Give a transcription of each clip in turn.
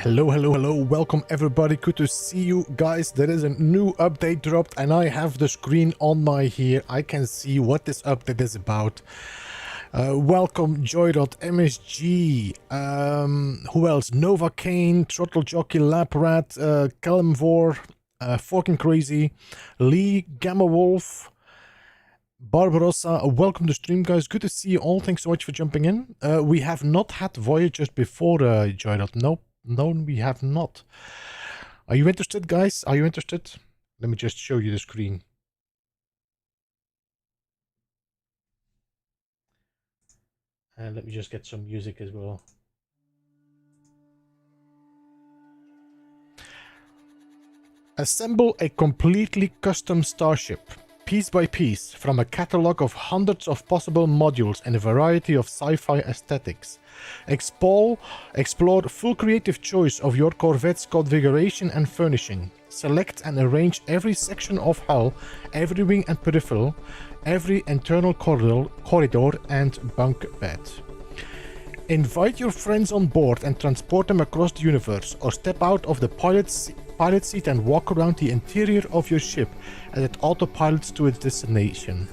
Hello, hello, hello. Welcome everybody. Good to see you guys. There is a new update dropped and I have the screen on my here. I can see what this update is about. Welcome Joy.msg. Who else? Nova Kane, Throttle Jockey, Lab Rat, Kalimvor, Forking Crazy, Lee, Gamma Wolf, Barbarossa. Welcome to stream, guys. Good to see you all. Thanks so much for jumping in. We have not had Voyagers before, Joy. No, we have not. Are you interested, guys? Are you interested? Let me just show you the screen. And let me just get some music as well. Assemble a completely custom starship, piece by piece, from a catalog of hundreds of possible modules and a variety of sci-fi aesthetics. Explore full creative choice of your Corvette's configuration and furnishing. Select and arrange every section of hull, every wing and peripheral, every internal corridor and bunk bed. Invite your friends on board and transport them across the universe, or step out of the pilot seat and walk around the interior of your ship as it autopilots to its destination.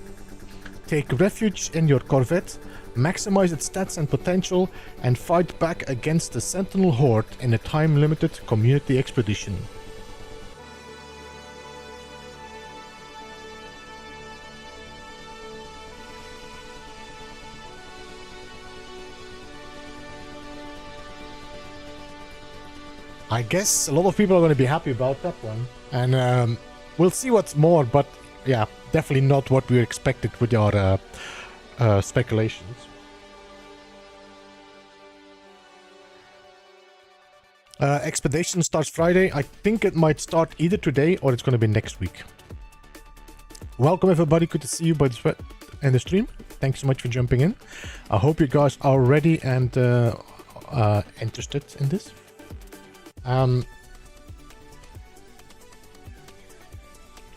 Take refuge in your Corvette, maximize its stats and potential, and fight back against the Sentinel Horde in a time-limited community expedition. I guess a lot of people are going to be happy about that one, and we'll see what's more, but yeah, definitely not what we expected with our speculations. Expedition starts Friday. I think it might start either today or it's going to be next week. Welcome everybody, good to see you in the stream. Thanks so much for jumping in. I hope you guys are ready and interested in this.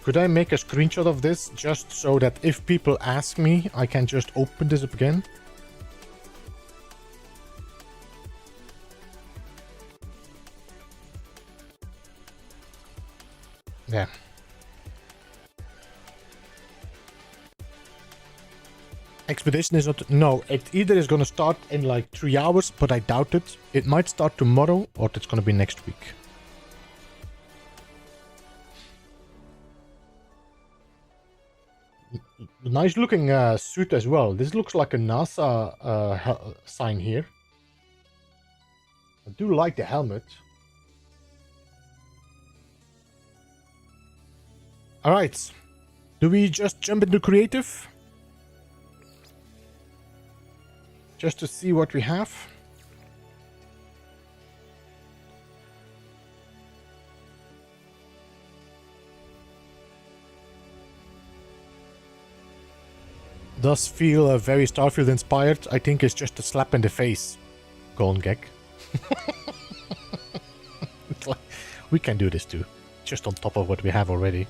Could I make a screenshot of this just so that if people ask me, I can just open this up again? Yeah. Expedition is not... No, it either is going to start in like 3 hours, but I doubt it. It might start tomorrow, or it's going to be next week. Nice looking suit as well. This looks like a NASA sign here. I do like the helmet. Alright. Do we just jump into creative? Just to see what we have. Does feel very Starfield inspired. I think it's just a slap in the face. Golden Gag. It's like, we can do this too. Just on top of what we have already.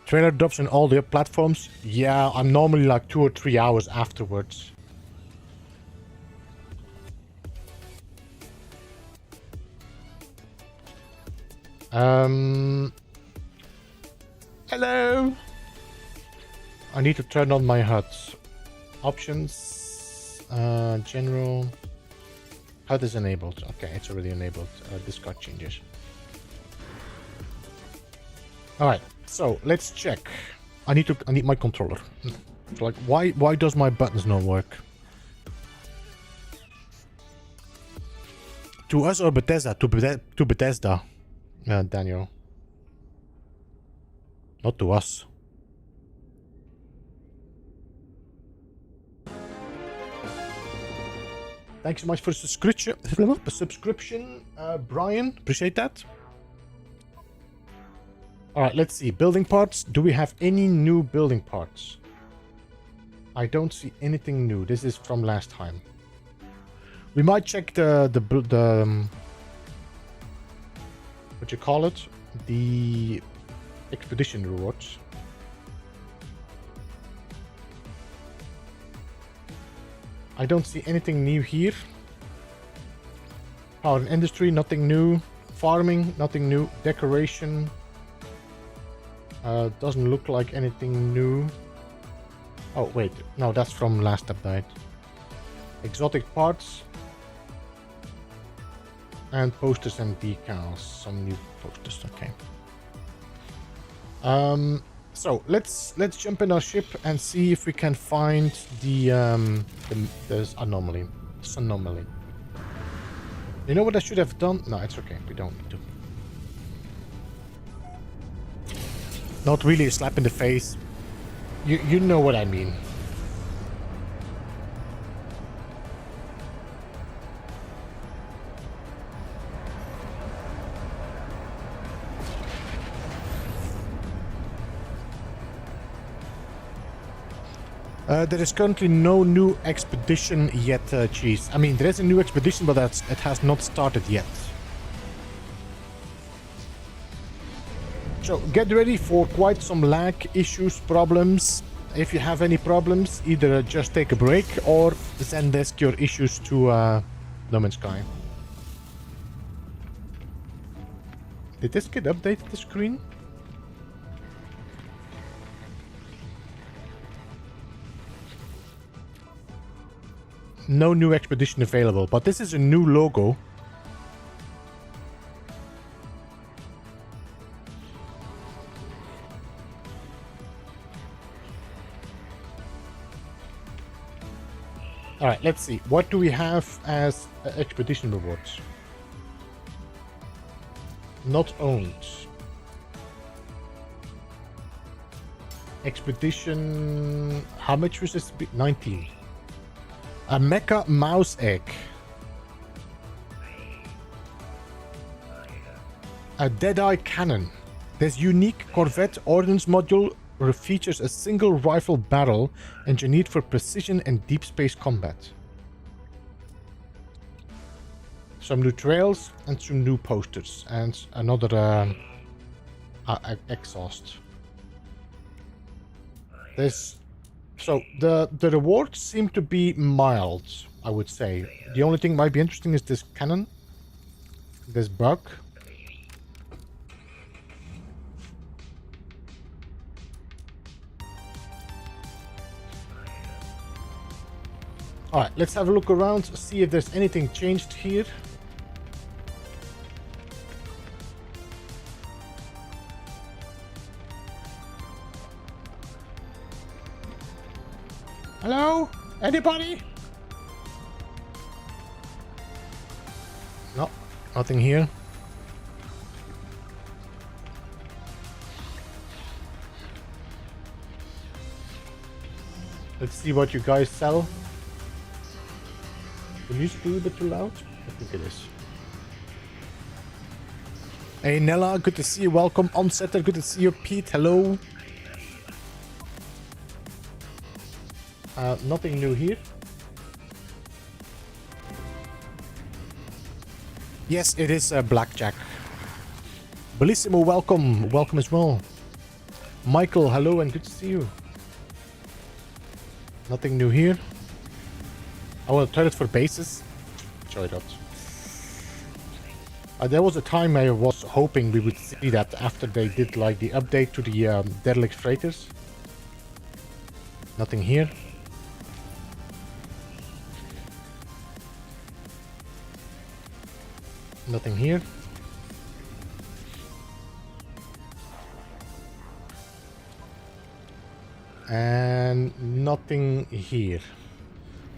Trailer drops on all the platforms. Yeah, I'm normally like 2 or 3 hours afterwards. Hello. I need to turn on my HUD. Options. General. HUD is enabled. Okay, it's already enabled. Discard changes. Alright. So let's check. I need my controller. Like, why does my buttons not work? To us or Bethesda? To Bethesda, Daniel. Not to us. Thanks so much for the subscription, Brian. Appreciate that. Alright, let's see. Building parts. Do we have any new building parts? I don't see anything new. This is from last time. We might check the what you call it? The expedition rewards. I don't see anything new here. Power and industry, nothing new. Farming, nothing new. Decoration. Doesn't look like anything new. Oh, wait. No, that's from last update. Exotic parts. And posters and decals. Some new posters, okay. So let's jump in our ship and see if we can find this anomaly. This anomaly. You know what I should have done? No, it's okay. We don't need to. Not really a slap in the face. You know what I mean. There is currently no new expedition yet, Cheese. I mean, there is a new expedition, but it has not started yet. So get ready for quite some lag issues, problems. If you have any problems, either just take a break or send desk your issues to No Man's Sky. Did this get updated, the screen? No new expedition available, but this is a new logo. Alright, let's see. What do we have as expedition rewards? Not owned. Expedition... How much was this? 19. A mecha mouse egg. A Deadeye cannon. This unique Corvette ordnance module features a single rifle barrel engineered for precision and deep space combat. Some new trails and some new posters and another exhaust. So the rewards seem to be mild, I would say. The only thing might be interesting is this cannon. This bug. Alright, let's have a look around, see if there's anything changed here. Hello? Anybody? No, nothing here. Let's see what you guys sell. The music a little bit too loud? I think it is. Hey Nella, good to see you. Welcome. Onsetter, good to see you. Pete, hello. Nothing new here. Yes, it is Blackjack. Bellissimo, welcome. Welcome as well. Michael, hello and good to see you. Nothing new here. I will turret for bases. Try it out. There was a time I was hoping we would see that after they did like the update to the derelict freighters. Nothing here. Nothing here. And nothing here.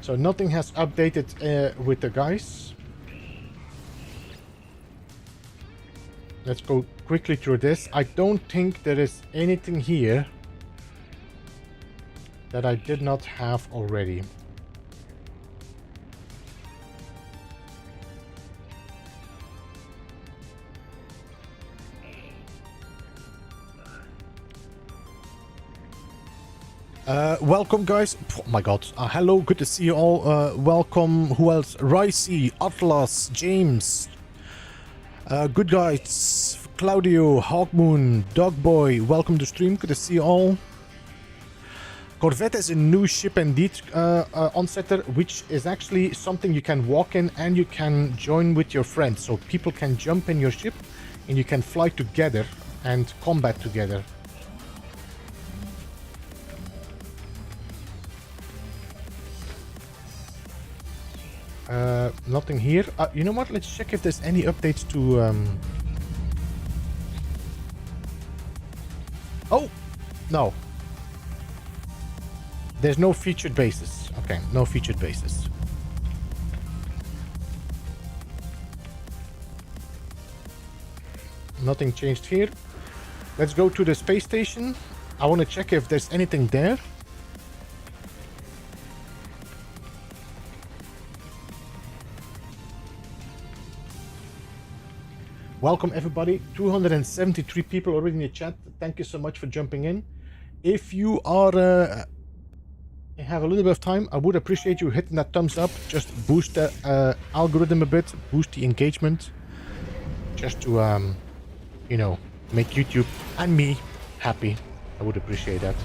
So nothing has updated with the guys. Let's go quickly through this. I don't think there is anything here that I did not have already. Welcome guys. Oh my god. Hello, good to see you all. Welcome. Who else? Ricey, Atlas, James. Good guys. Claudio, Hawkmoon, Dogboy. Welcome to stream. Good to see you all. Corvette is a new ship indeed, Onsetter, which is actually something you can walk in and you can join with your friends. So people can jump in your ship and you can fly together and combat together. Nothing here. You know what? Let's check if there's any updates to... Oh! No. There's no featured bases. Okay, no featured bases. Nothing changed here. Let's go to the space station. I want to check if there's anything there. Welcome everybody, 273 people already in the chat. Thank you so much for jumping in. If you are have a little bit of time, I would appreciate you hitting that thumbs up. Just boost the algorithm a bit, boost the engagement, just to you know, make YouTube and me happy. I would appreciate that.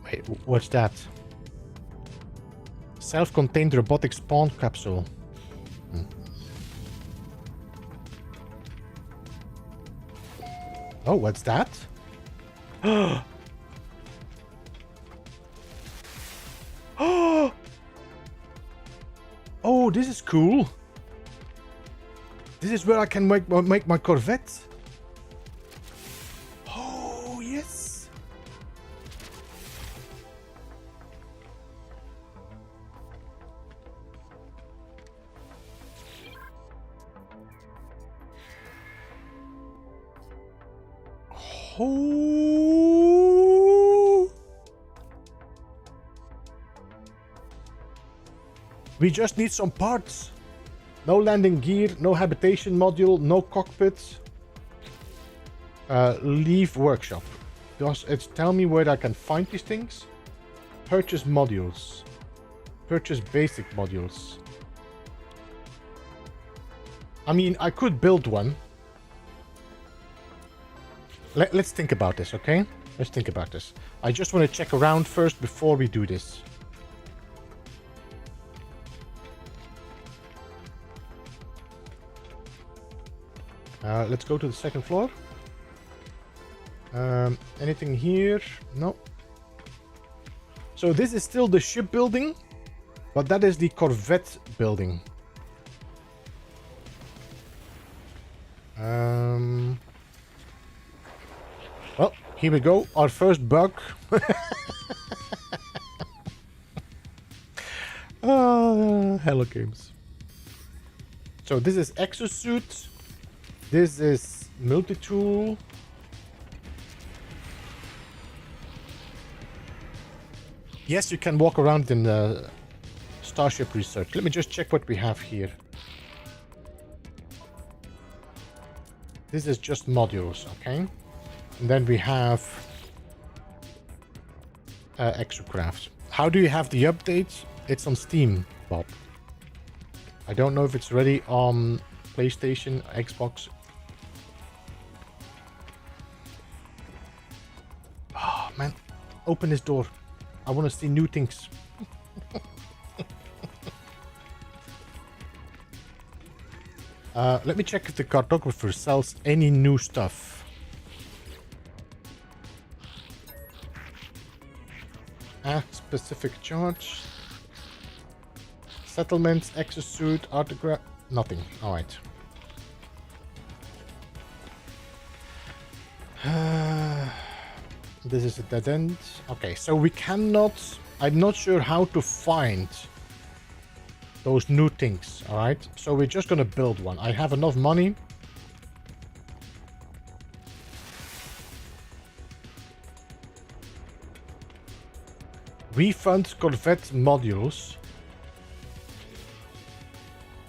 Wait, what's that? Self-contained robotic spawn capsule. Oh, what's that? Oh, this is cool. This is where I can make my Corvette. Oh, yes. Oh. We just need some parts. No landing gear, no habitation module, no cockpit. Leave workshop. Does it tell me where I can find these things? Purchase modules. Purchase basic modules. I mean, I could build one. Let's think about this, okay? Let's think about this. I just want to check around first before we do this. Let's go to the second floor. Anything here? No. So this is still the ship building, but that is the Corvette building. Well, here we go. Our first bug. Hello games. So this is exosuit. This is multi-tool. Yes, you can walk around in the Starship Research. Let me just check what we have here. This is just modules, okay? And then we have Exocraft. How do you have the update? It's on Steam, Bob. I don't know if it's ready on PlayStation, Xbox. Oh, man. Open this door. I want to see new things. Let me check if the cartographer sells any new stuff. Specific charge. Settlements, exosuit, autograph. Nothing. Alright. This is a dead end. Okay, so we cannot... I'm not sure how to find those new things, alright? So we're just gonna build one. I have enough money. Refund Corvette modules.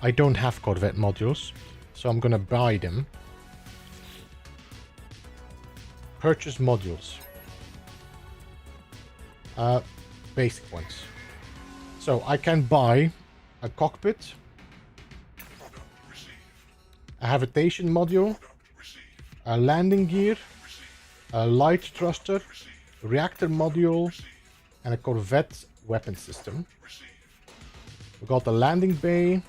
I don't have Corvette modules, so I'm gonna buy them. Purchase modules. Basic ones. So I can buy a cockpit, a habitation module, a landing gear, a light thruster, reactor module, and a Corvette weapon system. We got the landing bay.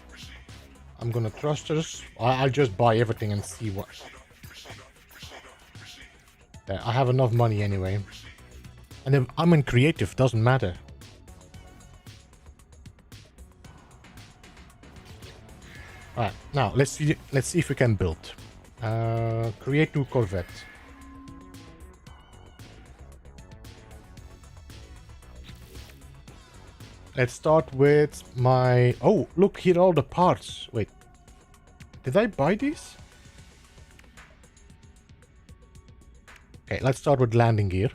I'm gonna thrusters. I'll just buy everything and see what. There, I have enough money anyway. And if I'm in creative, doesn't matter. Alright, now let's see if we can build. Create new Corvette. Let's start with my... Oh, look, here are all the parts. Wait. Did I buy these? Okay, let's start with landing gear.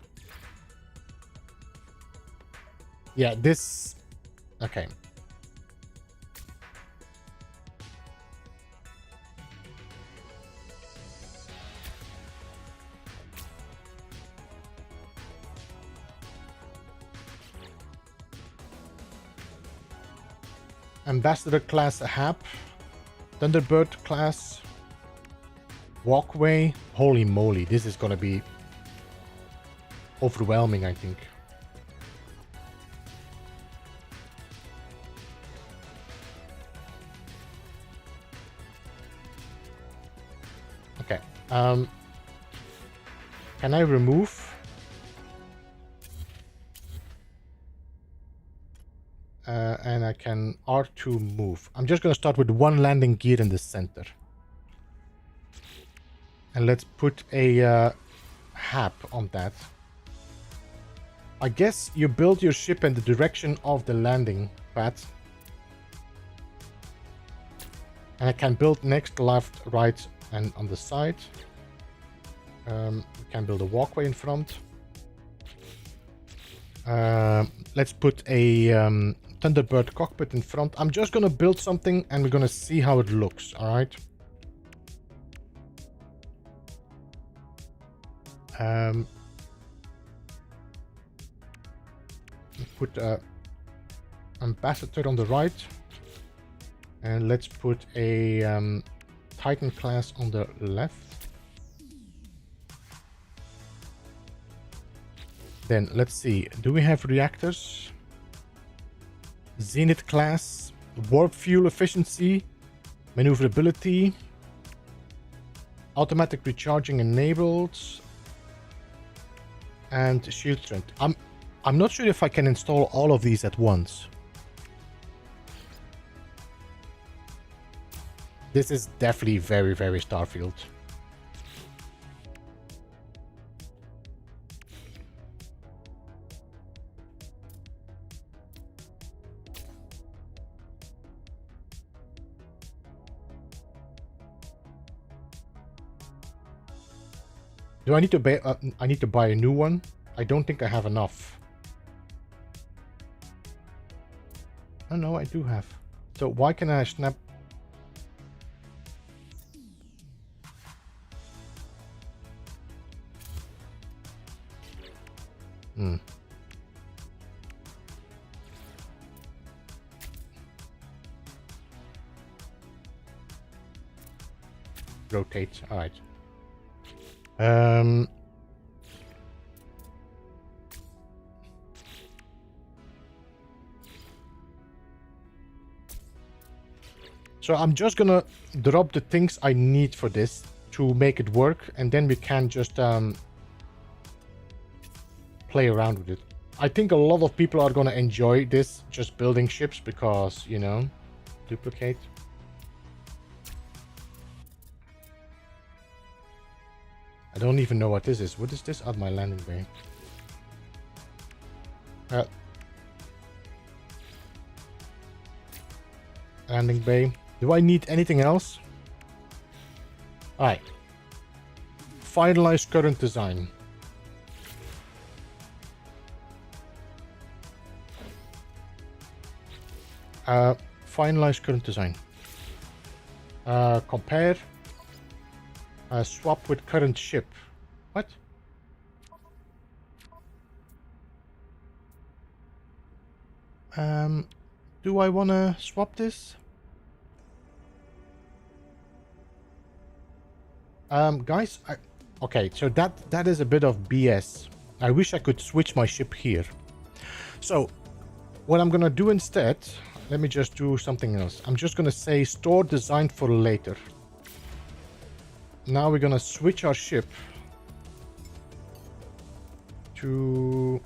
Yeah, this... Okay. Ambassador class HAP, Thunderbird class, walkway. Holy moly, this is gonna be overwhelming, I think. Okay, can I remove? And I can R2 move. I'm just gonna start with one landing gear in the center. And let's put a HAP on that. I guess you build your ship in the direction of the landing pad. And I can build next, left, right, and on the side. We can build a walkway in front. Let's put a Thunderbird cockpit in front. I'm just gonna build something and we're gonna see how it looks, alright? Put a ambassador on the right. And let's put a Titan class on the left. Then let's see, do we have reactors? Zenith class, warp fuel efficiency, maneuverability, automatic recharging enabled, and shield strength. I'm not sure if I can install all of these at once. This is definitely very, very Starfield. Do I need to buy? I need to buy a new one. I don't think I have enough. Oh no, I do have. So why can I snap? Rotate. All right. So I'm just gonna drop the things I need for this to make it work, and then we can just play around with it. I think a lot of people are gonna enjoy this, just building ships, because, you know, duplicate. I don't even know what this is. What is this? Oh, my landing bay. Landing bay. Do I need anything else? Alright. Finalize current design. Finalize current design. Compare. Swap with current ship. What? Do I want to swap this? Guys, okay, so that is a bit of BS. I wish I could switch my ship here. So, what I'm gonna do instead, let me just do something else. I'm just gonna say store design for later. Now we're gonna switch our ship to...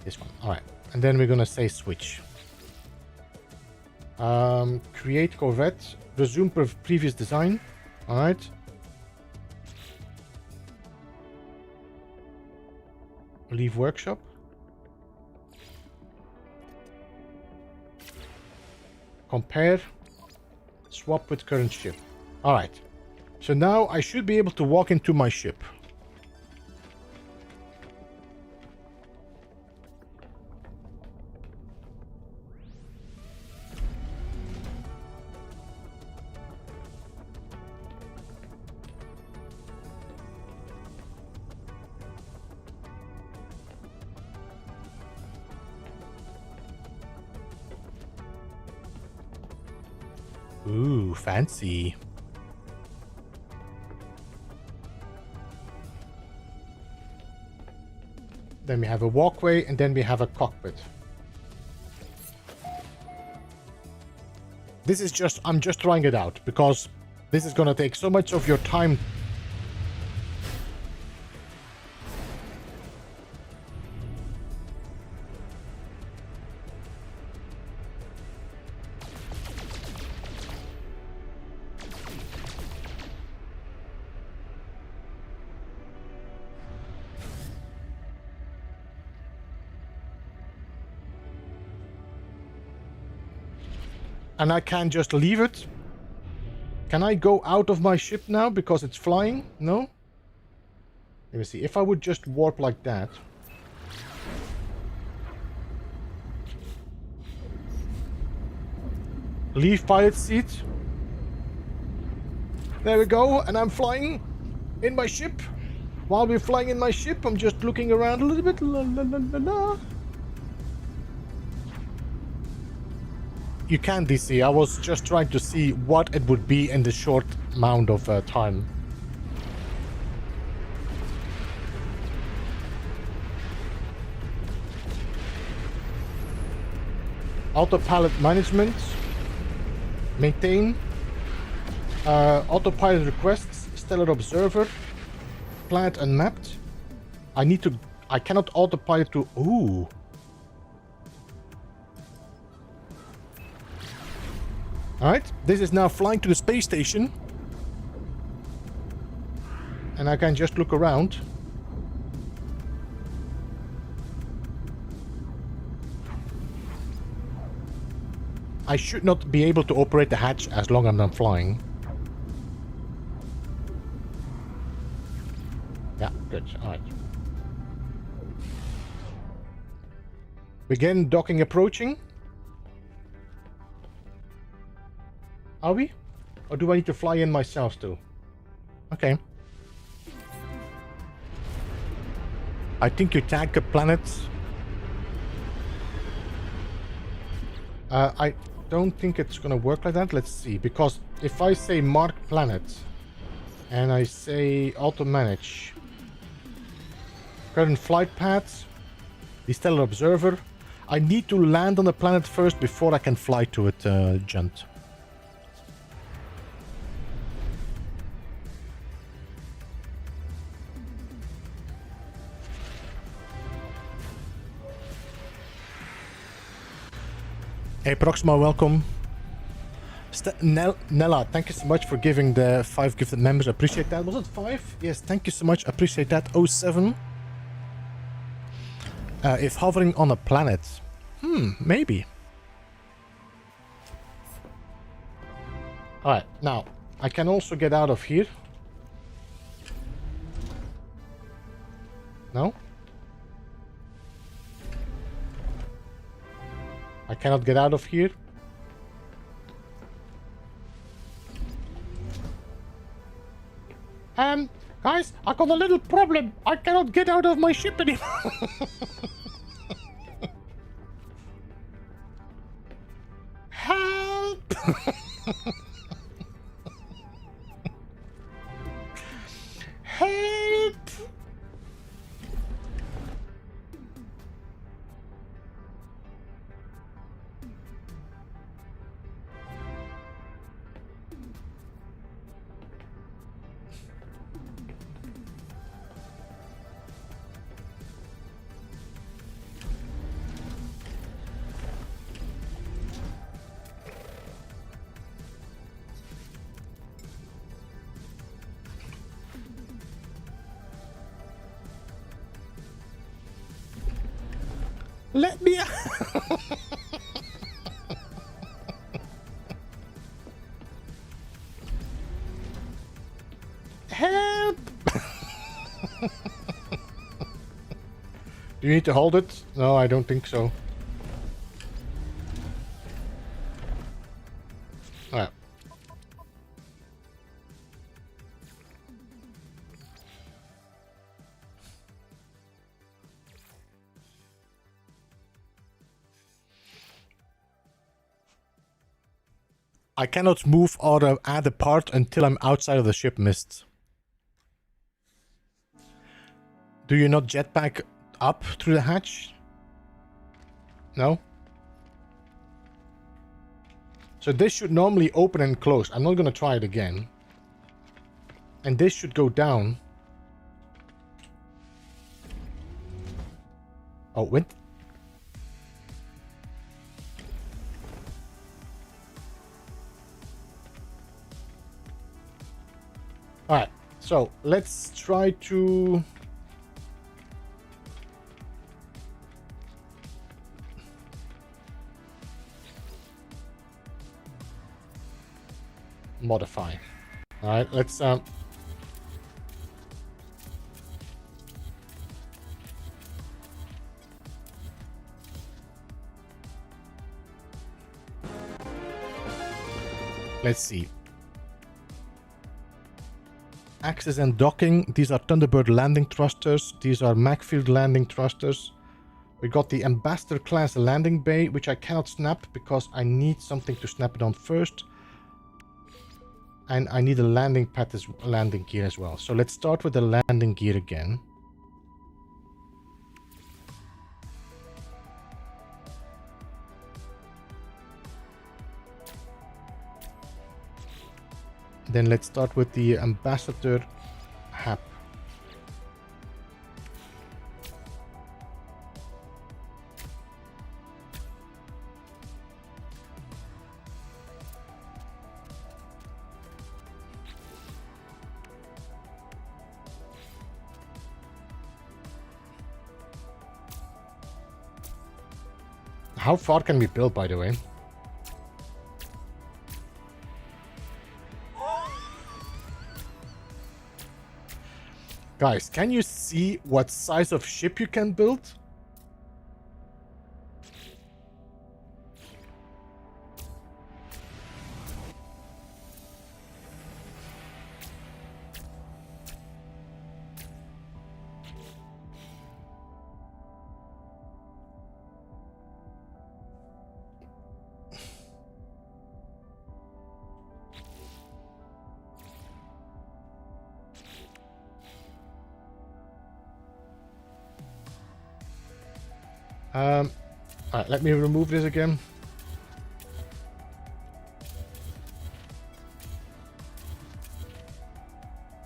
this one. All right, and then we're gonna say switch. Create corvette, resume previous design. All right. Leave workshop. Compare. Swap with current ship. All right. So now I should be able to walk into my ship. Ooh, fancy. Then we have a walkway, and then we have a cockpit. This is just, I'm just trying it out, because this is gonna take so much of your time. And I can't just leave it. Can I go out of my ship now because it's flying? No? Let me see. If I would just warp like that. Leave pilot seat. There we go. And I'm flying in my ship. While we're flying in my ship, I'm just looking around a little bit. La, la, la, la, la. You can't DC. I was just trying to see what it would be in the short amount of time. Autopilot management. Maintain. Autopilot requests. Stellar observer. Planet unmapped. I cannot autopilot to... Ooh. Alright, this is now flying to the space station. And I can just look around. I should not be able to operate the hatch as long as I'm flying. Yeah, good. Alright. Begin docking approaching. Are we? Or do I need to fly in myself still? Okay. I think you tag a planet. I don't think it's gonna work like that. Let's see. Because if I say mark planet and I say auto manage, current flight path, the stellar observer, I need to land on the planet first before I can fly to it, Junt. Hey Proxima, welcome. Nella, thank you so much for giving the 5 gifted members. Appreciate that. Was it 5? Yes, thank you so much. Appreciate that. 07. If hovering on a planet. Maybe. Alright, now, I can also get out of here. No? I cannot get out of here. Guys, I got a little problem. I cannot get out of my ship anymore. Help! Help! Let me out. Help! Do you need to hold it? No, I don't think so. Alright. I cannot move or add a part until I'm outside of the ship mist. Do you not jetpack up through the hatch? No? So this should normally open and close. I'm not going to try it again. And this should go down. Oh, wait. Alright, so let's try to... modify. Alright, let's... let's see. Access and docking. These are Thunderbird landing thrusters. These are Macfield landing thrusters. We got the Ambassador class landing bay, which I cannot snap because I need something to snap it on first. And I need a landing pad as landing gear as well. So let's start with the landing gear again. Then let's start with the Ambassador HAP. How far can we build, by the way? Guys, can you see what size of ship you can build? Alright, let me remove this again.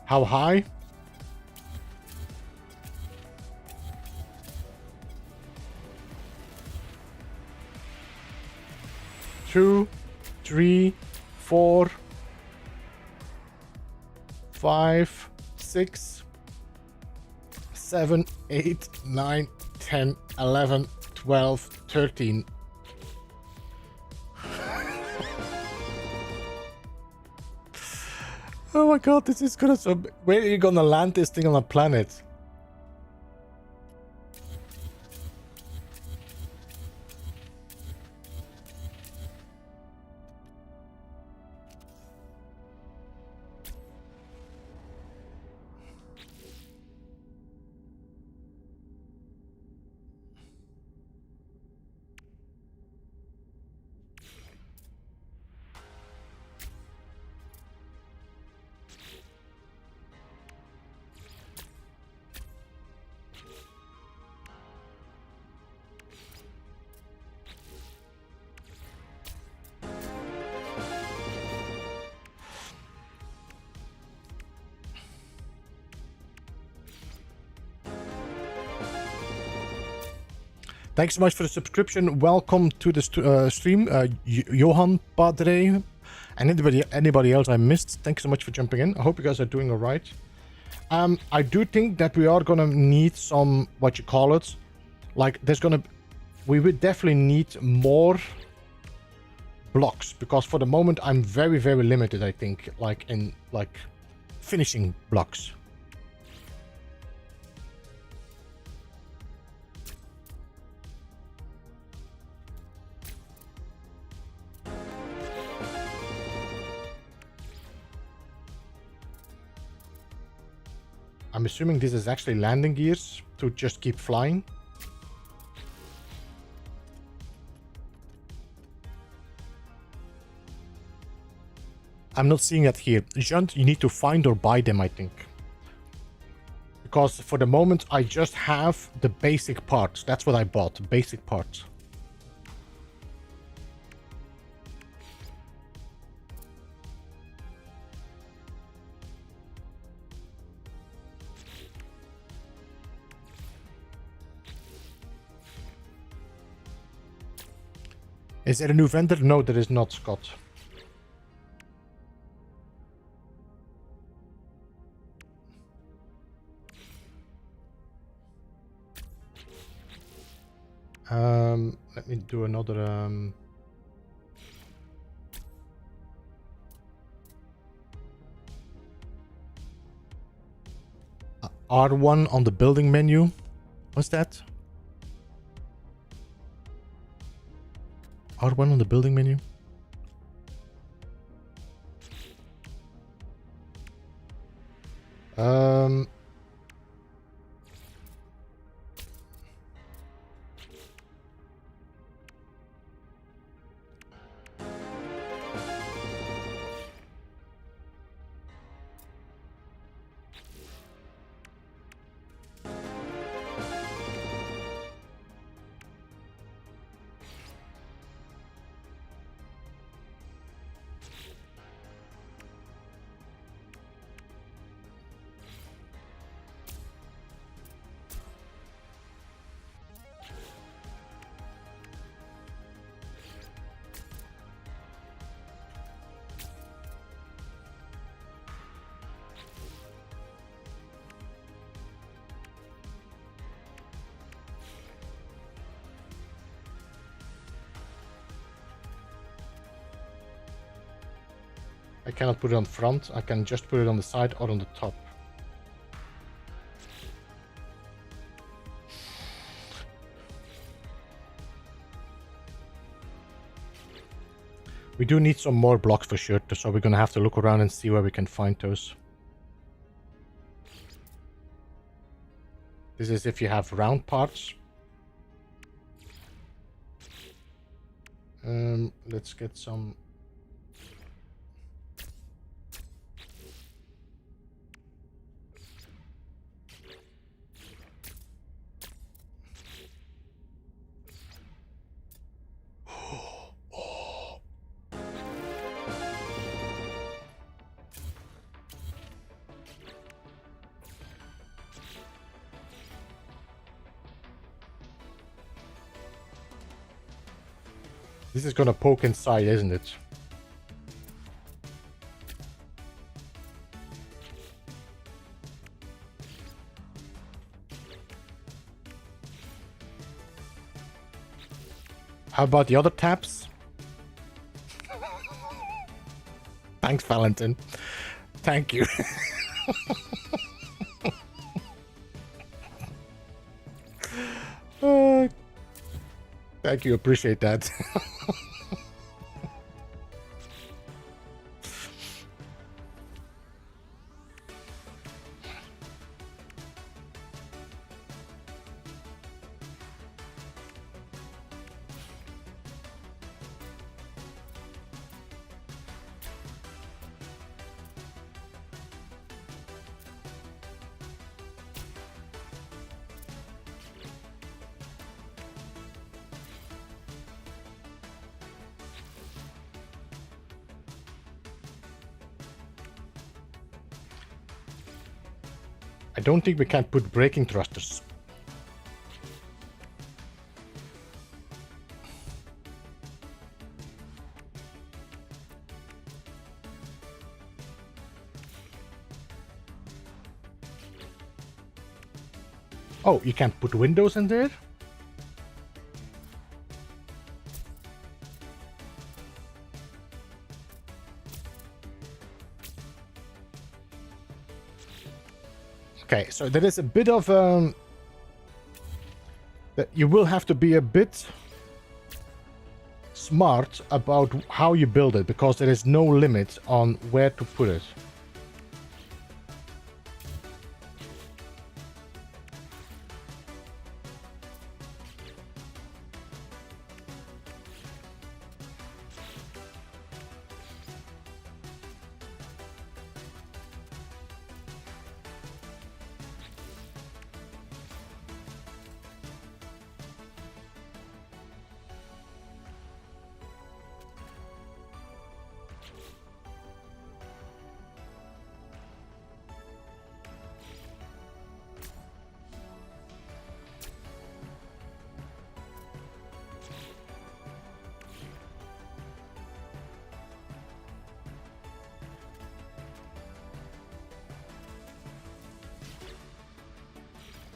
How high? Two, 3, 4, 5, 6, 7, 8, 9, 10, 11, 12, 13. Oh my god, this is gonna so... Where are you gonna land this thing on a planet? Thanks so much for the subscription. Welcome to the stream, Johan Padre, and anybody else I missed. Thanks so much for jumping in. I hope you guys are doing all right. I do think that we are gonna need some, what you call it, like we would definitely need more blocks, because for the moment I'm very, very limited, I think, like in finishing blocks. I'm assuming this is actually landing gears to just keep flying. I'm not seeing that here. Junt, you need to find or buy them, I think. Because for the moment, I just have the basic parts. That's what I bought, basic parts. Is there a new vendor? No, there is not, Scott. Let me do another R1 on the building menu. What's that? R1 on the building menu. I cannot put it on front, I can just put it on the side or on the top. We do need some more blocks for sure, so we're gonna have to look around and see where we can find those. This is if you have round parts. Let's get some... This is gonna poke inside, isn't it? How about the other tabs? Thanks, Valentin. Thank you. Thank you, appreciate that. I don't think we can put braking thrusters. Oh, you can put windows in there? Okay, so there is a bit of that you will have to be a bit smart about how you build it, because there is no limit on where to put it.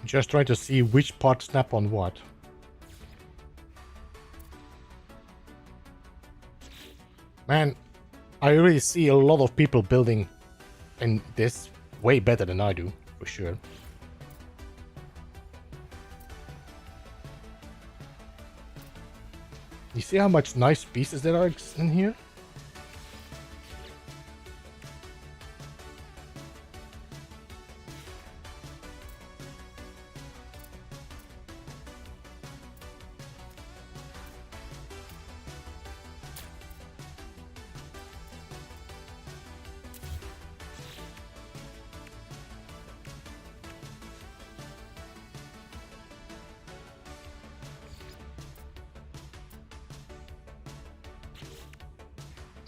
Just trying to see which parts snap on what. Man, I really see a lot of people building in this way better than I do, for sure. You see how much nice pieces there are in here?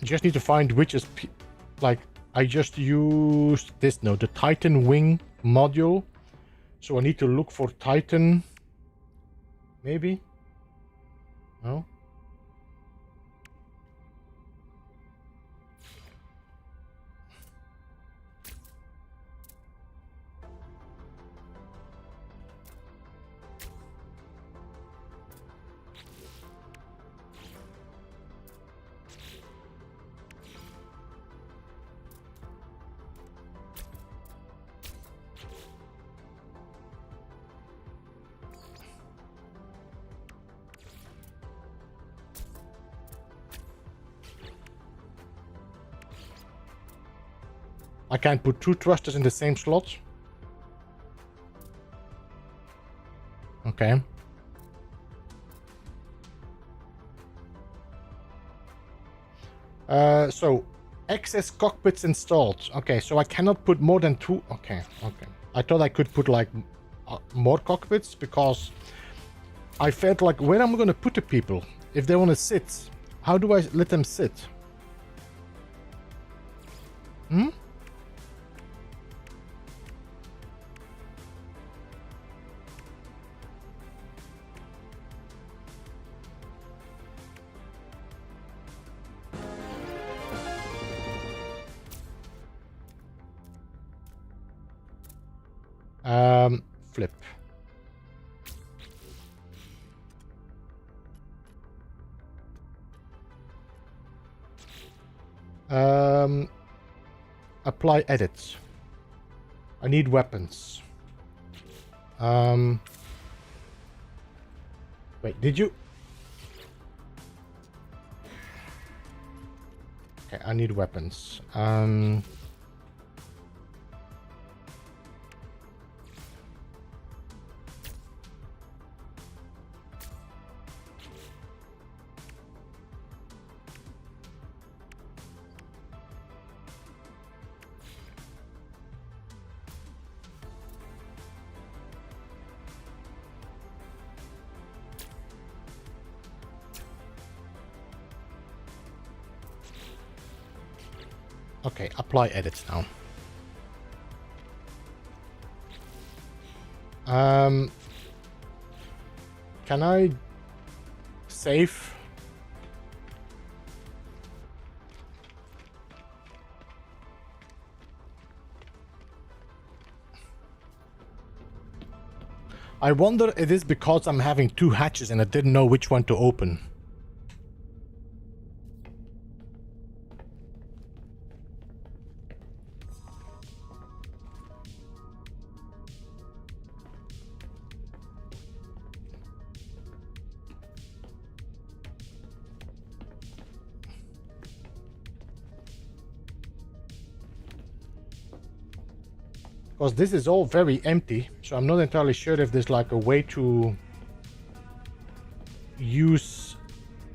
You just need to find which is, like, I just used this node, the Titan Wing module. So I need to look for Titan, maybe? No? I can't put two thrusters in the same slot. Okay. So excess cockpits installed. Okay, so I cannot put more than two. Okay, okay. I thought I could put like more cockpits, because I felt like, where am I going to put the people if they want to sit? How do I let them sit? Hmm? Flip. apply edits. I need weapons. Wait, did you? Okay, I need weapons. Okay, apply edits now. Can I save? I wonder if it is because I'm having two hatches and I didn't know which one to open. Because this is all very empty, so I'm not entirely sure if there's like a way to use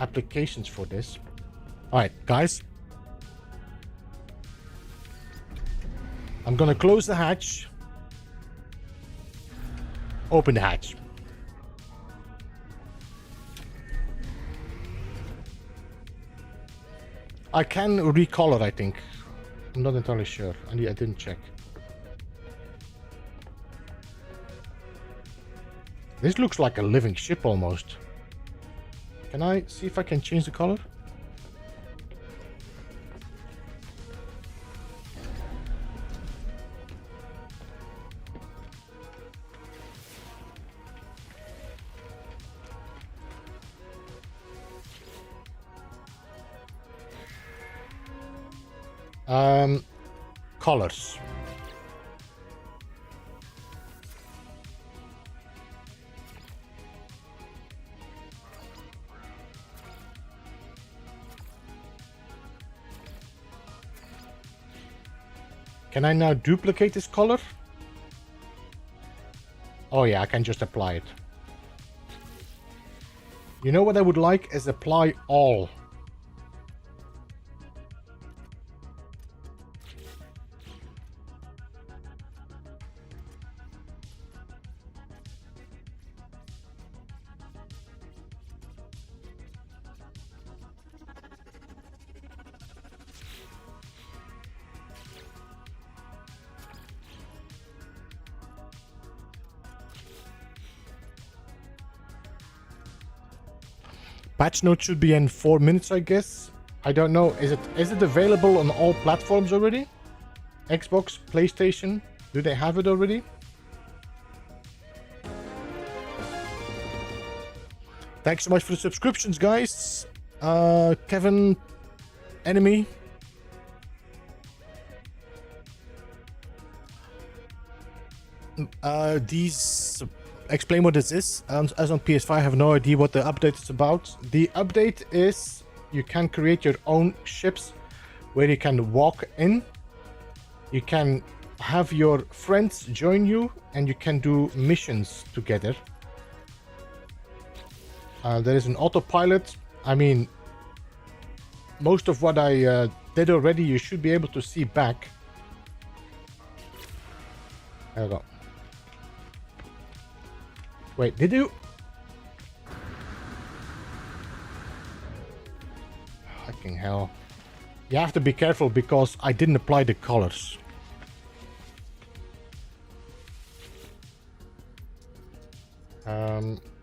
applications for this. Alright, guys. I'm gonna close the hatch. Open the hatch. I can recolor, I think. I'm not entirely sure. I didn't check. This looks like a living ship almost. Can I see if I can change the color? Colors. Can I now duplicate this color? Oh yeah, I can just apply it. You know what I would like is apply all. Patch notes should be in 4 minutes, I guess. I don't know. Is it available on all platforms already? Xbox, PlayStation? Do they have it already? Thanks so much for the subscriptions, guys. Kevin, Enemy. These... Explain what this is. As on PS5, I have no idea what the update is about. The update is you can create your own ships where you can walk in. You can have your friends join you and you can do missions together. There is an autopilot. I mean, most of what I did already, you should be able to see back. There we go. Wait, did you? Fucking hell. You have to be careful because I didn't apply the colors.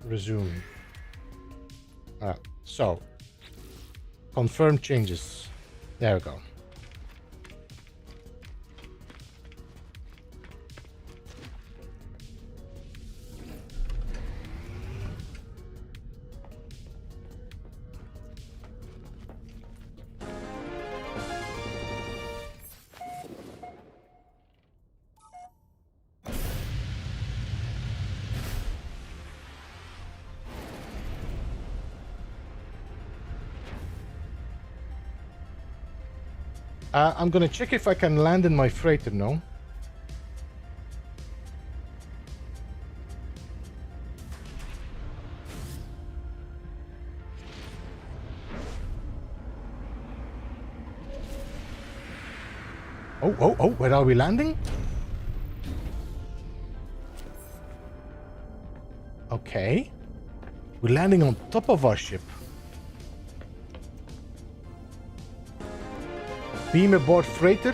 Resume. So, confirm changes. There we go. I'm gonna check if I can land in my freighter now. Oh, where are we landing? Okay. We're landing on top of our ship. Beam aboard freighter.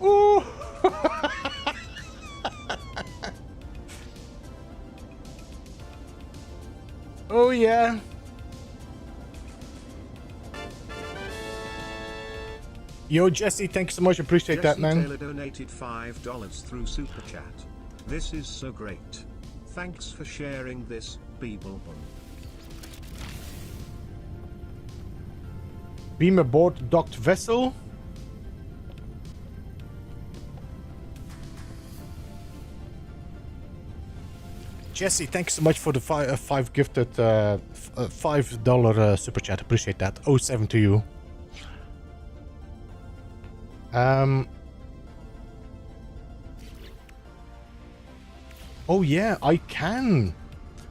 Ooh! Oh yeah. Yo, Jesse, thanks so much. Appreciate that, man. Taylor donated $5 through Super Chat. This is so great. Thanks for sharing this, Beeblebum. Beam aboard docked vessel. Jesse, thanks so much for the five gifted $5 super chat. Appreciate that. 07 to you. Oh yeah, I can.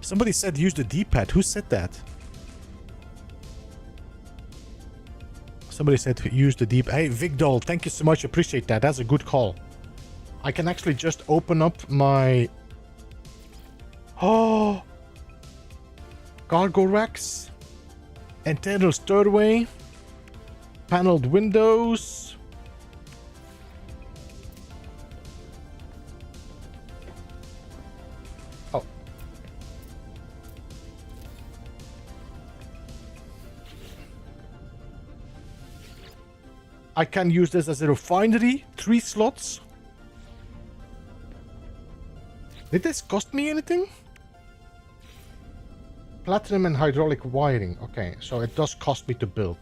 Somebody said use the D-pad. Who said that? Somebody said use the D-pad. Hey, Vigdol, thank you so much. Appreciate that. That's a good call. I can actually just open up my... Oh! Cargo racks. Internal stairway. Paneled windows. I can use this as a refinery. 3 slots. Did this cost me anything? Platinum and hydraulic wiring. Okay, so it does cost me to build.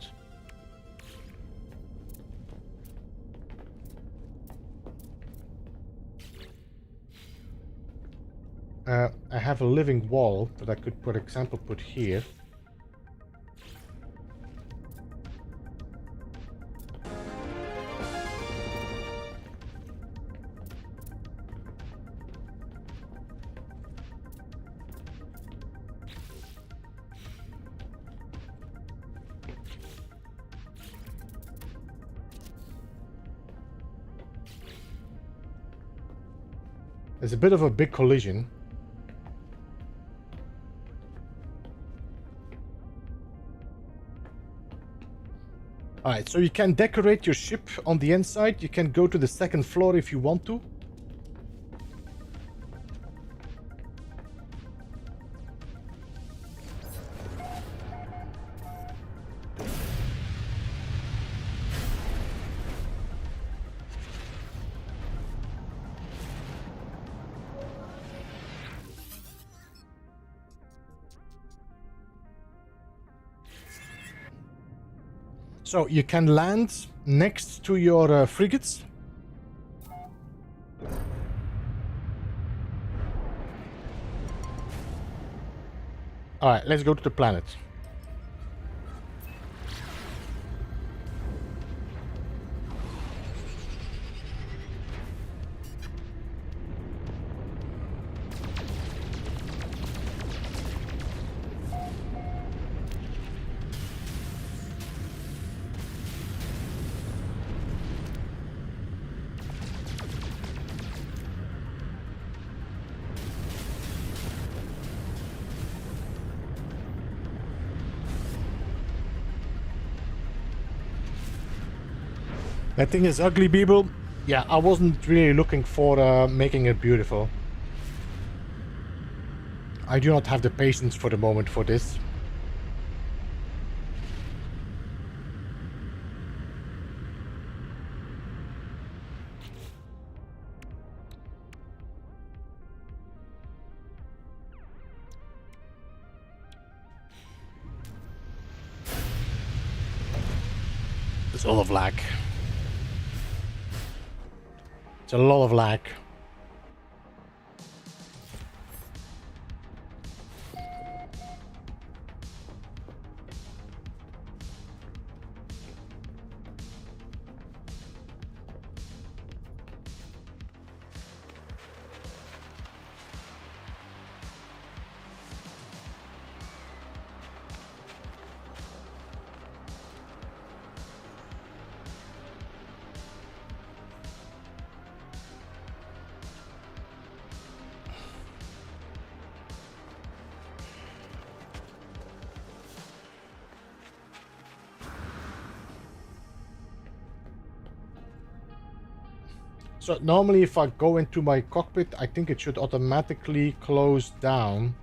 I have a living wall that I could, for example, put here. There's a bit of a big collision. Alright, so you can decorate your ship on the inside. You can go to the 2nd floor if you want to. So you can land next to your frigates. Alright, let's go to the planet. That thing is ugly, Beeble. Yeah, I wasn't really looking for making it beautiful. I do not have the patience for the moment for this. It's all of lag. a lot of lag. So normally if I go into my cockpit, I think it should automatically close down.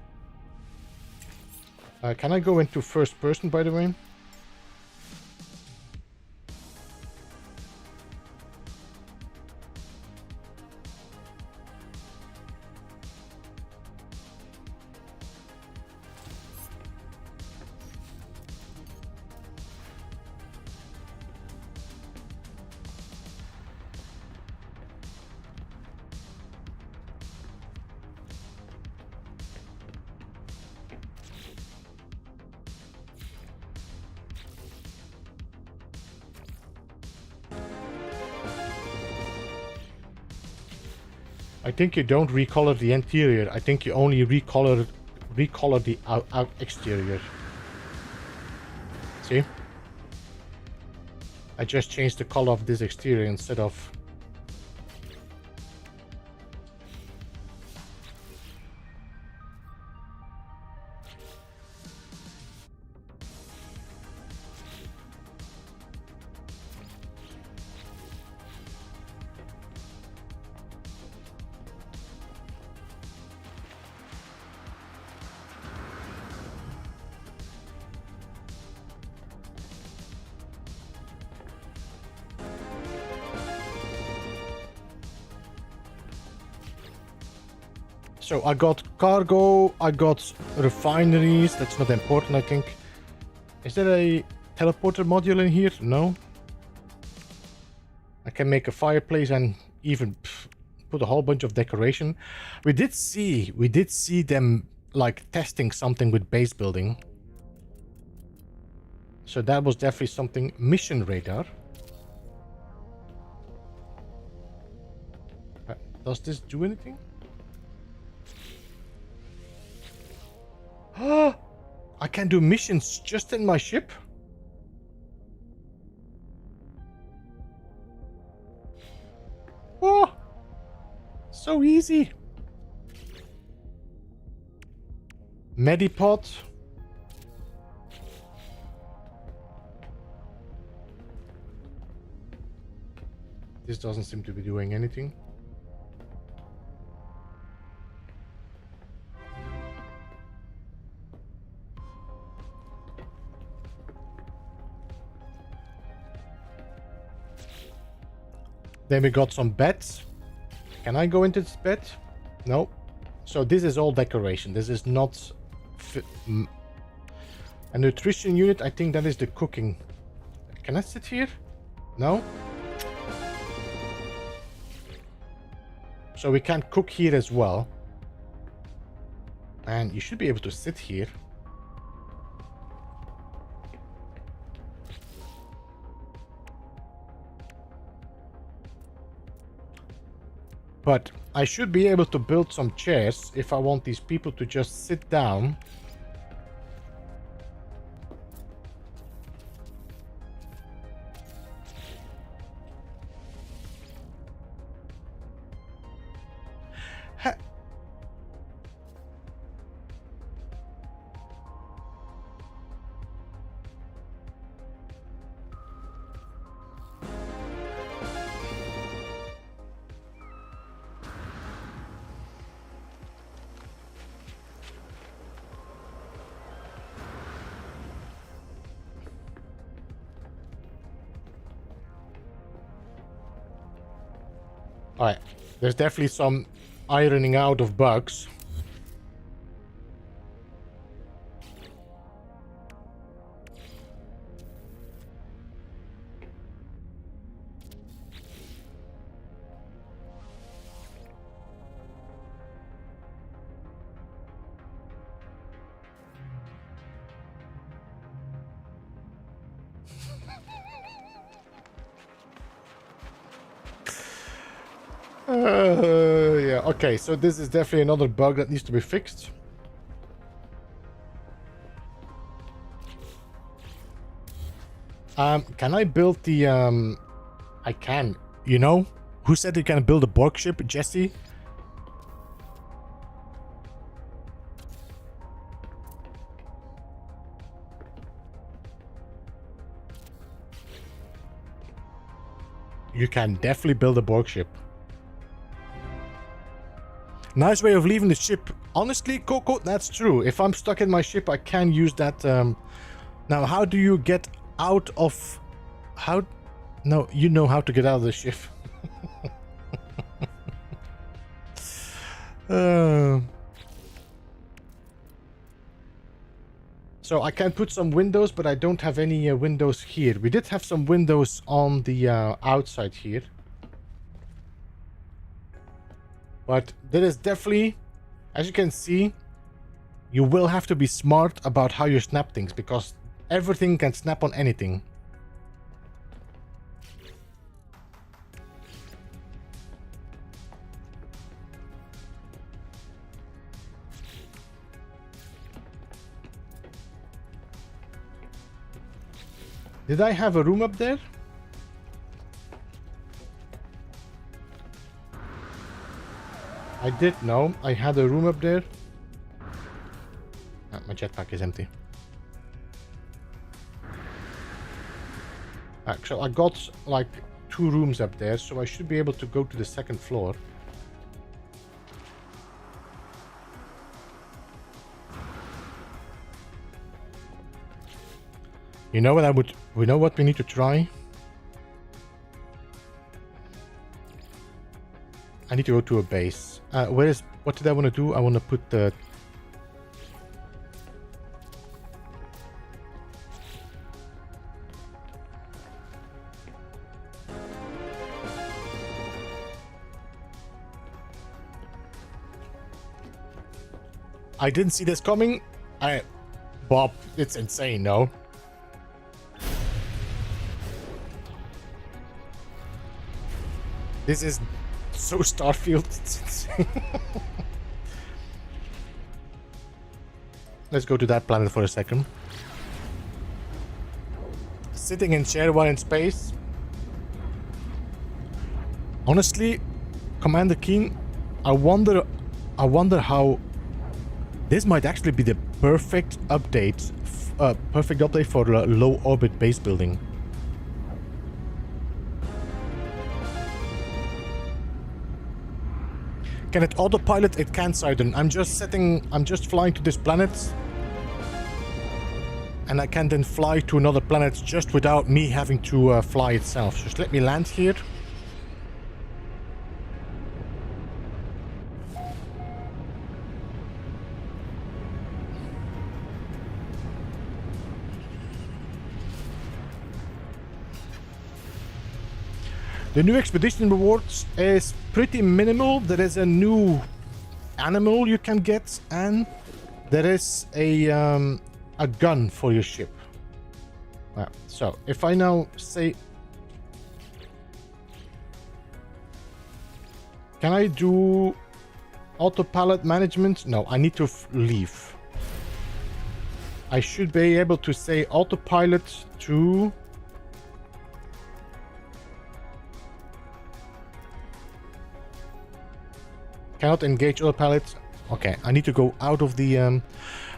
Can I go into first person, by the way? I think you don't recolor the interior. I think you only recolor the out exterior. See? I just changed the color of this exterior instead of... So I got cargo, I got refineries, that's not important I think. Is there a teleporter module in here? No. I can make a fireplace and even put a whole bunch of decoration. We did see them like testing something with base building. So that was definitely something. Mission radar. Does this do anything? I can do missions just in my ship? Oh, so easy. Medipod. This doesn't seem to be doing anything. Then we got some beds. Can I go into this bed? No. So this is all decoration. This is not a nutrition unit. I think that is the cooking. Can I sit here? No. So we can cook here as well. And you should be able to sit here. But I should be able to build some chairs if I want these people to just sit down. Alright, there's definitely some ironing out of bugs. Yeah, okay, so this is definitely another bug that needs to be fixed. Can I build the, I can. You know? Who said you can build a Borg ship? Jesse? You can definitely build a Borg ship. Nice way of leaving the ship. Honestly, Coco, that's true. If I'm stuck in my ship, I can use that. Now, how do you get out of... How... No, you know how to get out of the ship. So I can put some windows, but I don't have any windows here. We did have some windows on the outside here. But there is definitely, as you can see, you will have to be smart about how you snap things, because everything can snap on anything. Did I have a room up there? I did know I had a room up there. Ah, my jetpack is empty. So I got like 2 rooms up there, so I should be able to go to the 2nd floor. You know what we know what we need to try? I need to go to a base. What did I want to do? I want to put the... I didn't see this coming. Bob, it's insane, no? This is so Starfield. Let's go to that planet for a second. Sitting in chair while in space. Honestly, Commander King, I wonder how this might actually be the perfect update for low orbit base building. Can it autopilot? It can, Sidon. I'm just flying to this planet. And I can then fly to another planet just without me having to fly itself. Just let me land here. The new expedition rewards is pretty minimal. There is a new animal you can get, and there is a gun for your ship. So if I now say, can I do autopilot management? No, I need to leave. I should be able to say autopilot to... Cannot engage autopilot. Okay, I need to go out of the...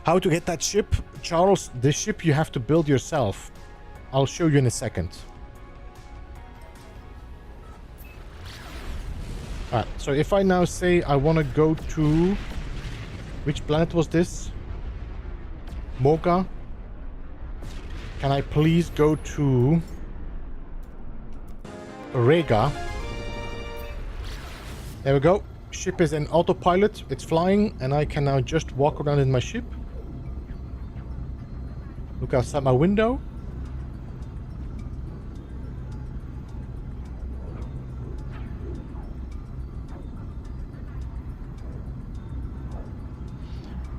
How to get that ship? Charles, this ship you have to build yourself. I'll show you in a second. Alright, so if I now say I want to go to... Which planet was this? Mocha. Can I please go to... Rega? There we go. Ship is in autopilot, it's flying, and I can now just walk around in my ship. Look outside my window.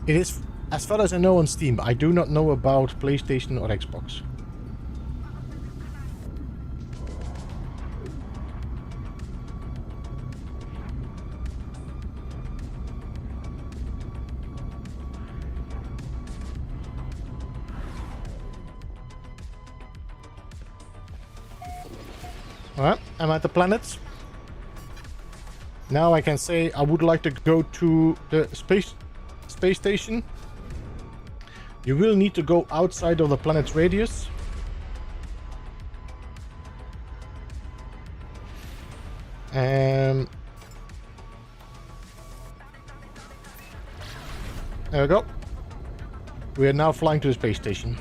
It is, as far as I know, on Steam. I do not know about PlayStation or Xbox. Alright, I'm at the planet. Now I can say I would like to go to the space station. You will need to go outside of the planet's radius. There we go. We are now flying to the space station.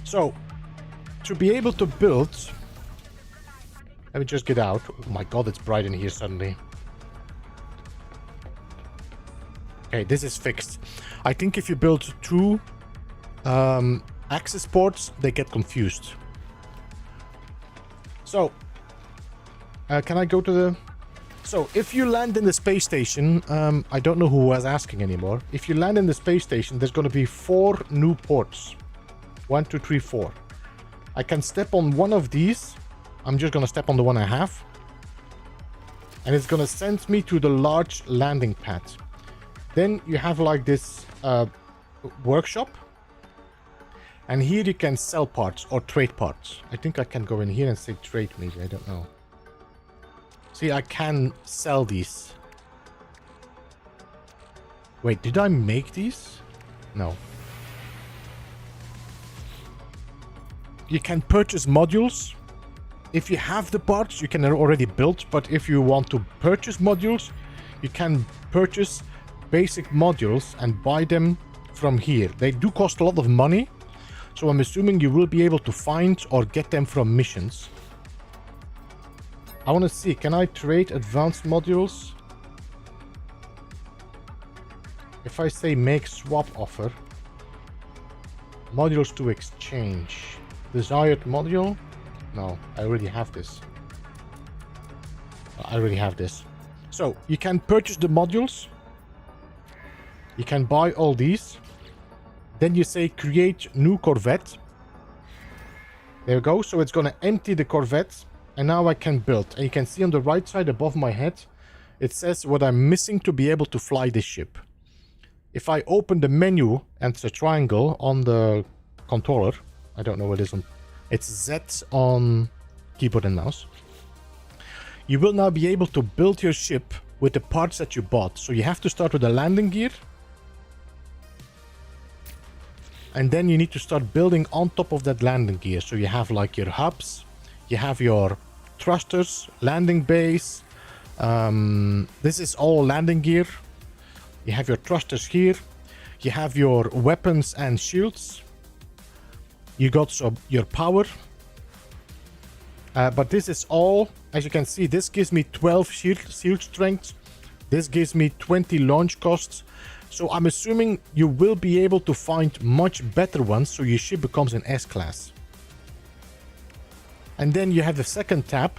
So, to be able to build... Let me just get out. Oh my god, it's bright in here suddenly. Okay, this is fixed. I think if you build two access ports, they get confused. So, can I go to the... So, if you land in the space station, I don't know who was asking anymore. If you land in the space station, there's going to be 4 new ports. 1, 2, 3, 4. I can step on one of these. I'm just going to step on the one I have. And it's going to send me to the large landing pad. Then you have like this workshop. And here you can sell parts or trade parts. I think I can go in here and say trade maybe. I don't know. See, I can sell these. Wait, did I make these? No. You can purchase modules. If you have the parts, you can already build. But if you want to purchase modules, you can purchase basic modules and buy them from here. They do cost a lot of money. So I'm assuming you will be able to find or get them from missions. I want to see, can I trade advanced modules? If I say make swap offer. Modules to exchange. Desired module? No, I already have this. I already have this. So, you can purchase the modules. You can buy all these. Then you say create new Corvette. There we go. So it's going to empty the Corvette. And now I can build. And you can see on the right side above my head, it says what I'm missing to be able to fly this ship. If I open the menu and it's a triangle on the controller, I don't know what it is on. It's Z on keyboard and mouse. You will now be able to build your ship with the parts that you bought. So you have to start with the landing gear. And then you need to start building on top of that landing gear. So you have like your hubs. You have your thrusters, landing base. This is all landing gear. You have your thrusters here. You have your weapons and shields. You got your power. But this is all, as you can see, this gives me 12 shield strength. This gives me 20 launch costs. So I'm assuming you will be able to find much better ones, so your ship becomes an S-class. And then you have the second tab.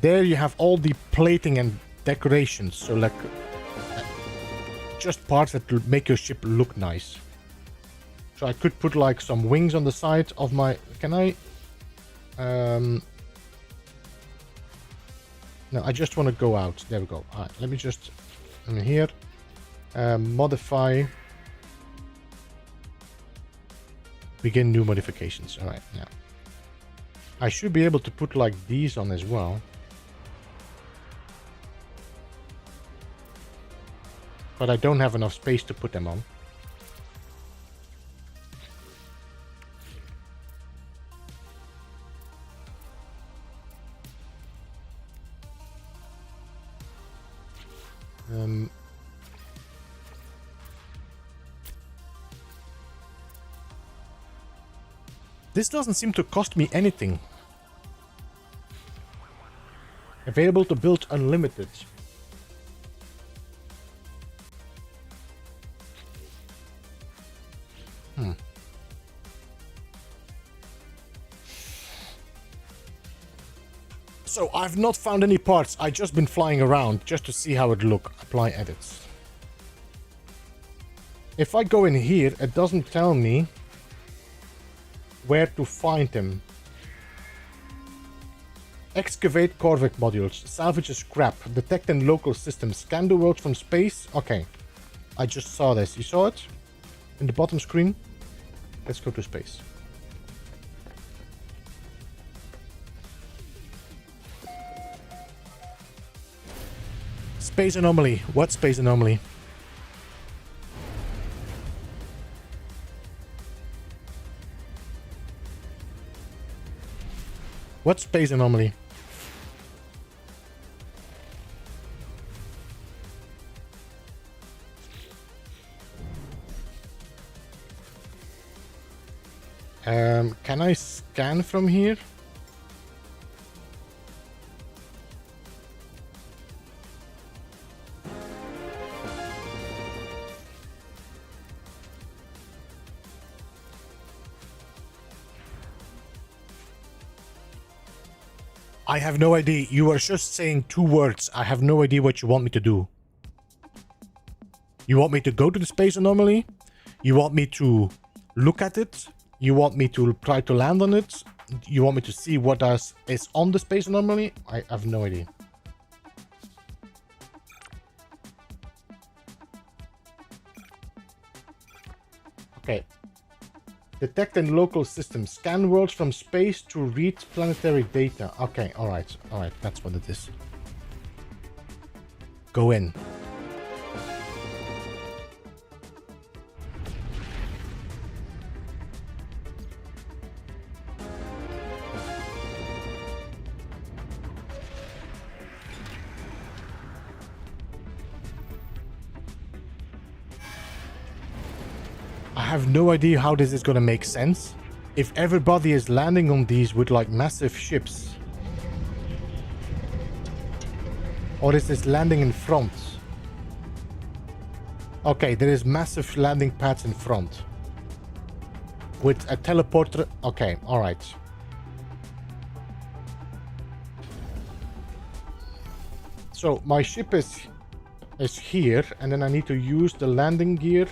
There you have all the plating and decorations. So like just parts that will make your ship look nice. So I could put like some wings on the side of my... Can I... No, I just want to go out. There we go. All right, let me just... I'm here. Modify. Begin new modifications. All right, now. I should be able to put like these on as well. But I don't have enough space to put them on. This doesn't seem to cost me anything. Available to build unlimited. So I've not found any parts. I just been flying around just to see how it look. Apply edits. If I go in here, it doesn't tell me where to find them. Excavate Corvec modules. Salvage a scrap. Detect in local systems. Scan the world from space. Okay. I just saw this. You saw it? In the bottom screen? Let's go to space. Space anomaly. What space anomaly? What space anomaly? Can I scan from here? I have no idea. You are just saying 2 words. I have no idea what you want me to do. You want me to go to the space anomaly? You want me to look at it? You want me to try to land on it? You want me to see what is on the space anomaly? I have no idea. Okay. Detect in local systems. Scan worlds from space to read planetary data. Okay, alright. Alright, that's what it is. Go in. I have no idea how this is gonna make sense. If everybody is landing on these with like massive ships. Or is this landing in front? Okay, there is massive landing pads in front. With a teleporter. Okay, alright. So my ship is here, and then I need to use the landing gear.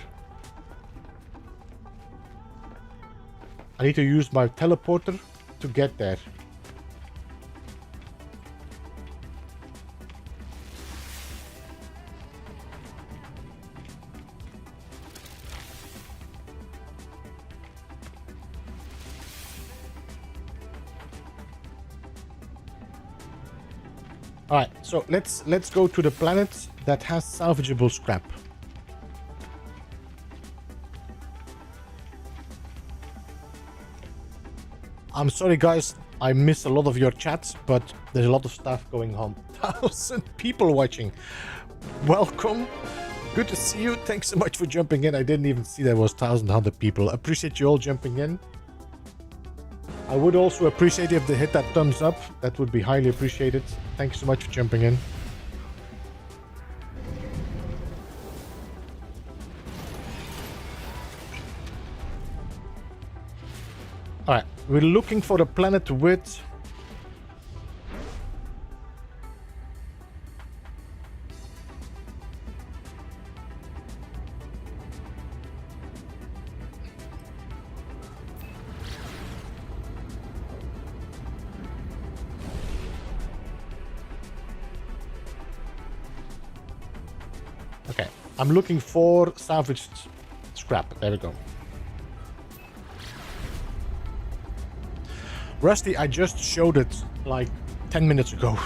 I need to use my teleporter to get there. Alright, so let's go to the planet that has salvageable scrap. I'm sorry guys, I miss a lot of your chats, but there's a lot of stuff going on. 1,000 people watching. Welcome. Good to see you. Thanks so much for jumping in. I didn't even see there was 1,100 people. Appreciate you all jumping in. I would also appreciate if they hit that thumbs up. That would be highly appreciated. Thanks so much for jumping in. Alright, we're looking for a planet with... Okay, I'm looking for salvaged scrap. There we go. Rusty, I just showed it like 10 minutes ago.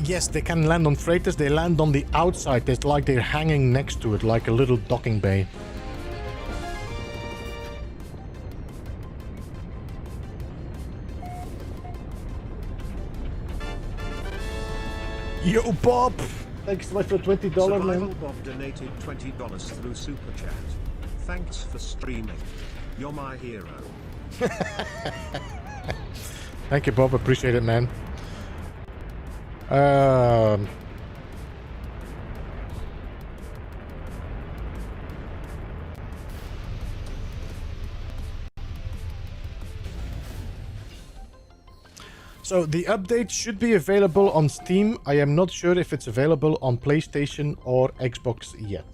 Yes, they can land on freighters. They land on the outside. It's like they're hanging next to it, like a little docking bay. Yo, Bob! Thanks so much for $20, Survival man. Bob donated $20 through Super Chat. Thanks for streaming. You're my hero. Thank you, Bob. Appreciate it, man. So the update should be available on Steam. I am not sure if it's available on PlayStation or Xbox yet.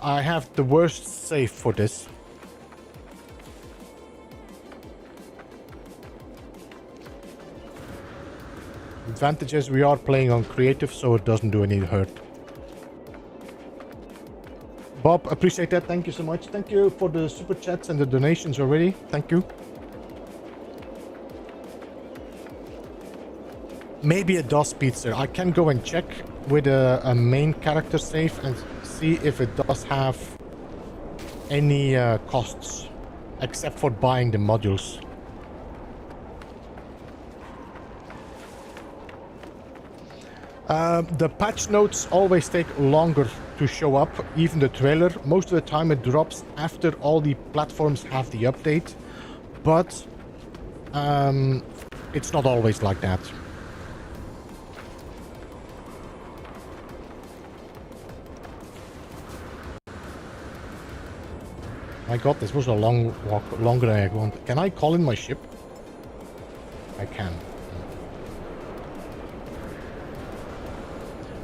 I have the worst save for this. Advantage is we are playing on creative, so it doesn't do any hurt. Bob, appreciate that. Thank you so much. Thank you for the super chats and the donations already. Thank you. Maybe it does speedster. I can go and check with a main character save and see if it does have any costs, except for buying the modules. The patch notes always take longer to show up, even the trailer. Most of the time it drops after all the platforms have the update, but it's not always like that. My god, this was a long walk, longer than I want. Can I call in my ship? I can.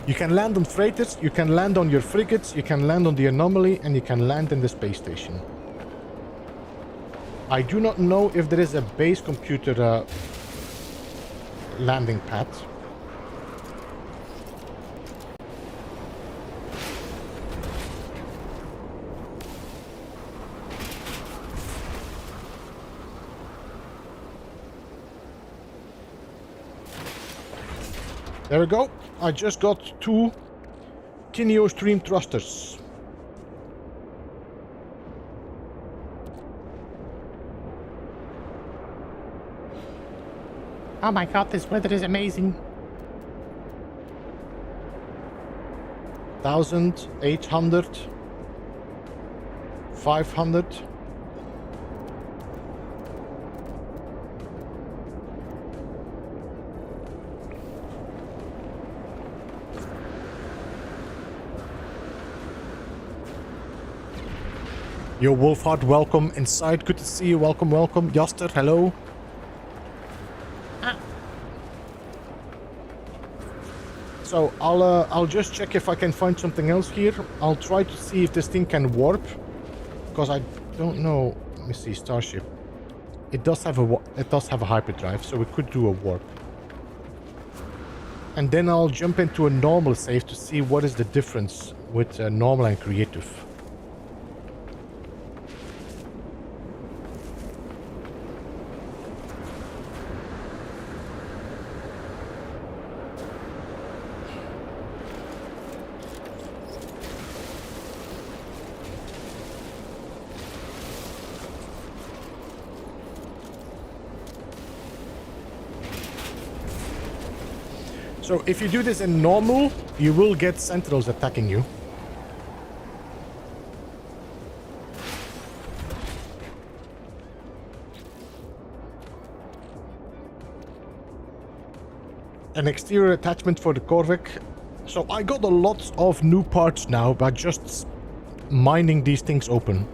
You can land on freighters, you can land on your frigates, you can land on the anomaly, and you can land in the space station. I do not know if there is a base computer landing pad. There we go. I just got 2 Kineo Stream thrusters. Oh my god, this weather is amazing. 1,000, 800, 500. Yo, Wolfhard, welcome inside. Good to see you. Welcome, welcome. Jaster, hello. So I'll just check if I can find something else here. I'll try to see if this thing can warp, because I don't know. Let me see, Starship. It does have a hyperdrive, so we could do a warp. And then I'll jump into a normal save to see what is the difference with normal and creative. So if you do this in normal, you will get sentinels attacking you. An exterior attachment for the Corvette. So I got a lot of new parts now by just mining these things open.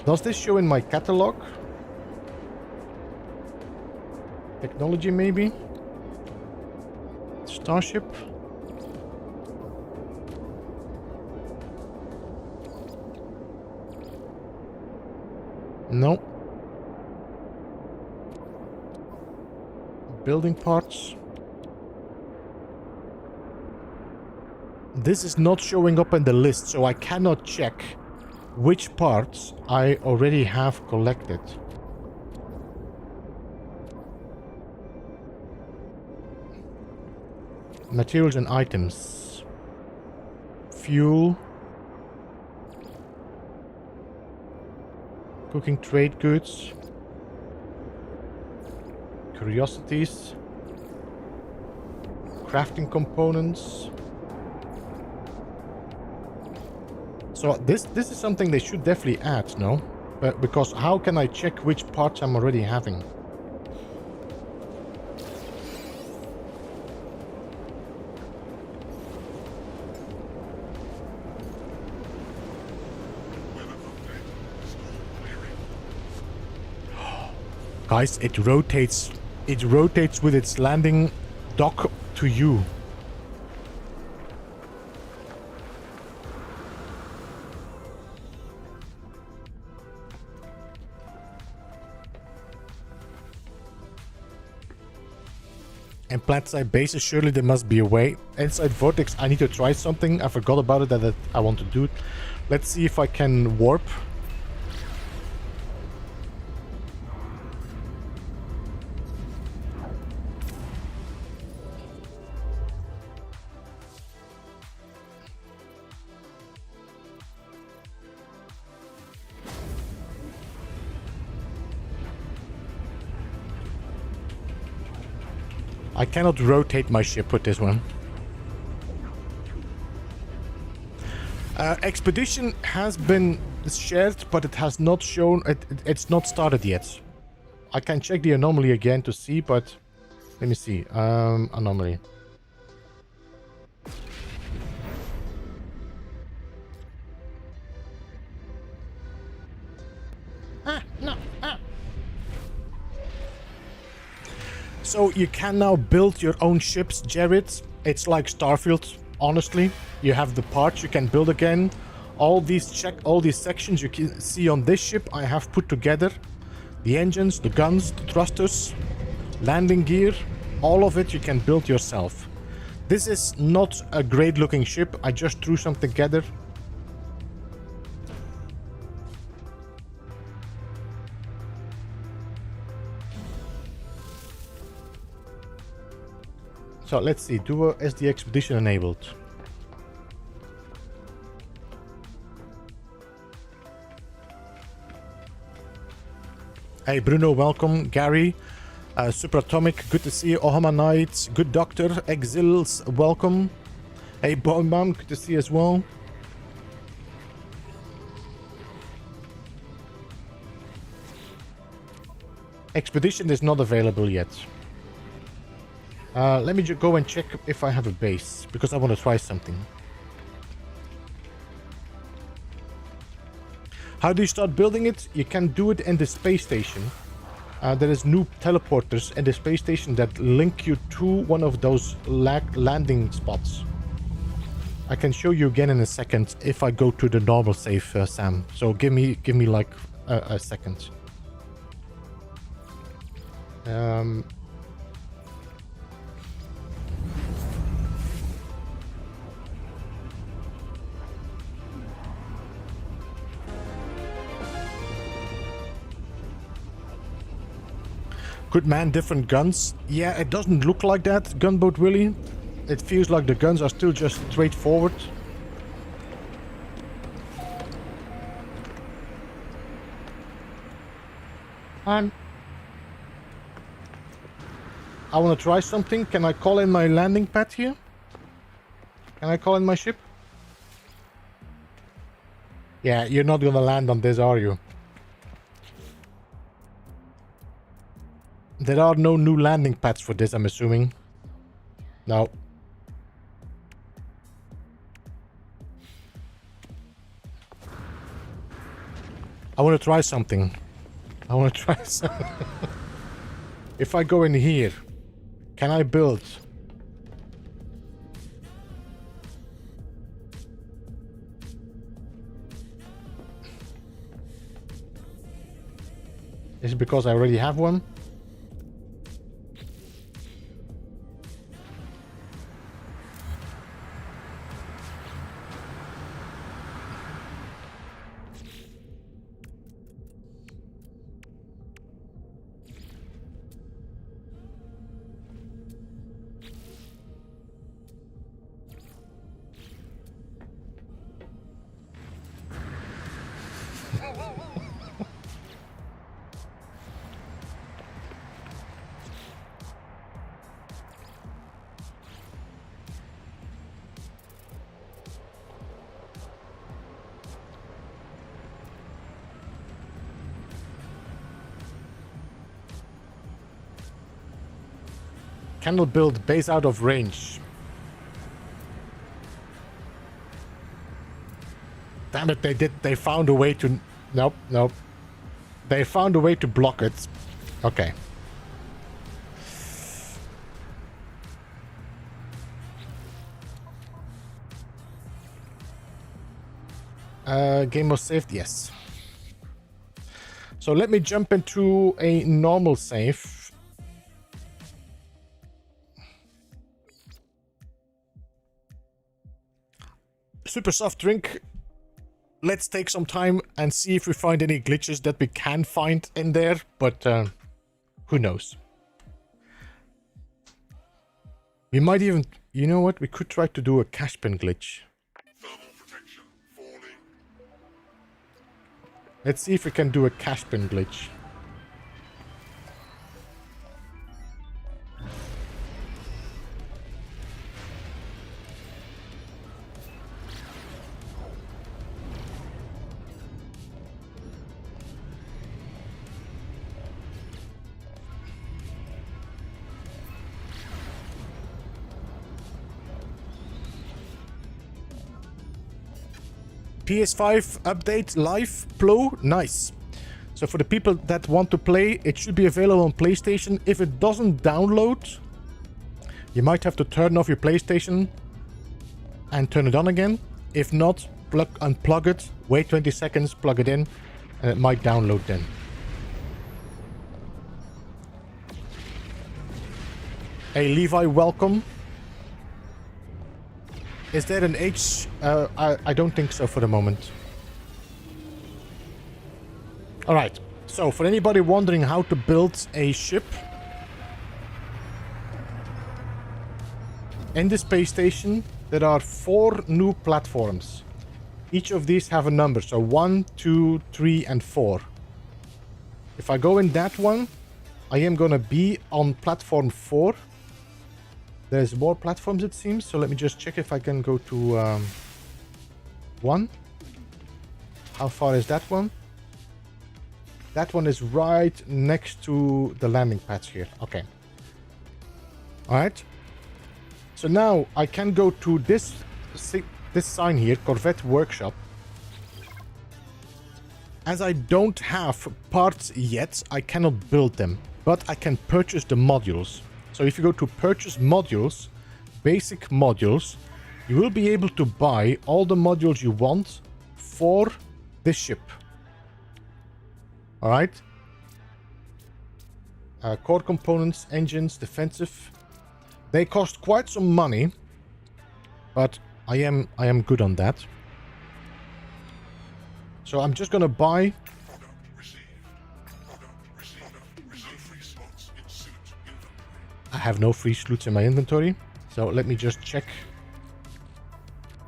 Does this show in my catalog? Technology, maybe? Starship? No. Building parts. this is not showing up in the list, so I cannot check which parts I already have collected. Materials and items. Fuel. Cooking trade goods. Curiosities. Crafting components. So this is something they should definitely add, no? Because how can I check which parts I'm already having? Guys, it rotates with its landing dock to you. And plant-side bases, surely there must be a way. Inside Vortex, I need to try something. I forgot about it, that I want to do it. Let's see if I can warp. I cannot rotate my ship with this one. Expedition has been shared, but it has not shown... It's not started yet. I can check the anomaly again to see, but... Let me see. Anomaly. No. So you can now build your own ships, Jared. It's like Starfield, honestly. You have the parts you can build again. All these sections you can see on this ship I have put together. The engines, the guns, the thrusters, landing gear, all of it you can build yourself. This is not a great looking ship. I just threw something together. So let's see, is the expedition enabled? Hey Bruno, welcome. Gary, Superatomic, good to see you. Ohama Knights, good doctor. Exils, welcome. Hey Bombam, good to see you as well. Expedition is not available yet. Let me just go and check if I have a base, because I want to try something. How do you start building it? You can do it in the space station. There is new teleporters in the space station that link you to one of those landing spots. I can show you again in a second if I go to the normal save, Sam. So give me like a second. Good man, different guns. Yeah, it doesn't look like that, Gunboat Willie. It feels like the guns are still just straightforward. I want to try something. Can I call in my landing pad here? Can I call in my ship? Yeah, you're not gonna land on this, are you? There are no new landing pads for this, I'm assuming. No. I want to try something. If I go in here, can I build? Is it because I already have one? Cannot build base out of range. Damn it, they found a way to... Nope, nope. They found a way to block it. Okay. Game was saved? Yes. So let me jump into a normal save. Super soft drink. Let's take some time and see if we find any glitches that we can find in there, but who knows. We might even... You know what? We could try to do a cash pin glitch. Let's see if we can do a cash pin glitch. PS5 update live, Plo, nice. So for the people that want to play, it should be available on PlayStation. If it doesn't download, you might have to turn off your PlayStation and turn it on again. If not, unplug it, wait 20 seconds, plug it in, and it might download then. Hey Levi, welcome. Is there an H? I don't think so for the moment. Alright, so for anybody wondering how to build a ship, in the space station there are 4 new platforms. Each of these have a number, so 1, 2, 3 and 4. If I go in that one, I am gonna be on platform 4. There's more platforms it seems, so let me just check if I can go to 1. How far is that one? That one is right next to the landing pads here. Okay. Alright. So now I can go to this sign here, Corvette Workshop. As I don't have parts yet, I cannot build them, but I can purchase the modules. So if you go to purchase modules, basic modules, you will be able to buy all the modules you want for this ship. Alright. Core components, engines, defensive. They cost quite some money, but I am good on that. So I'm just gonna buy... I have no free slots in my inventory, so let me just check.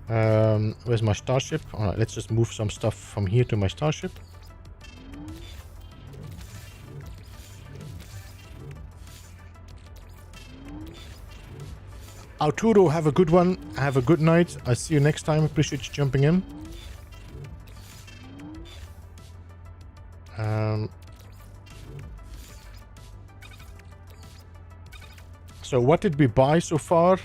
Where's my starship? Alright, let's just move some stuff from here to my starship. Arturo, have a good one. Have a good night. I'll see you next time. Appreciate you jumping in. So what did we buy so far?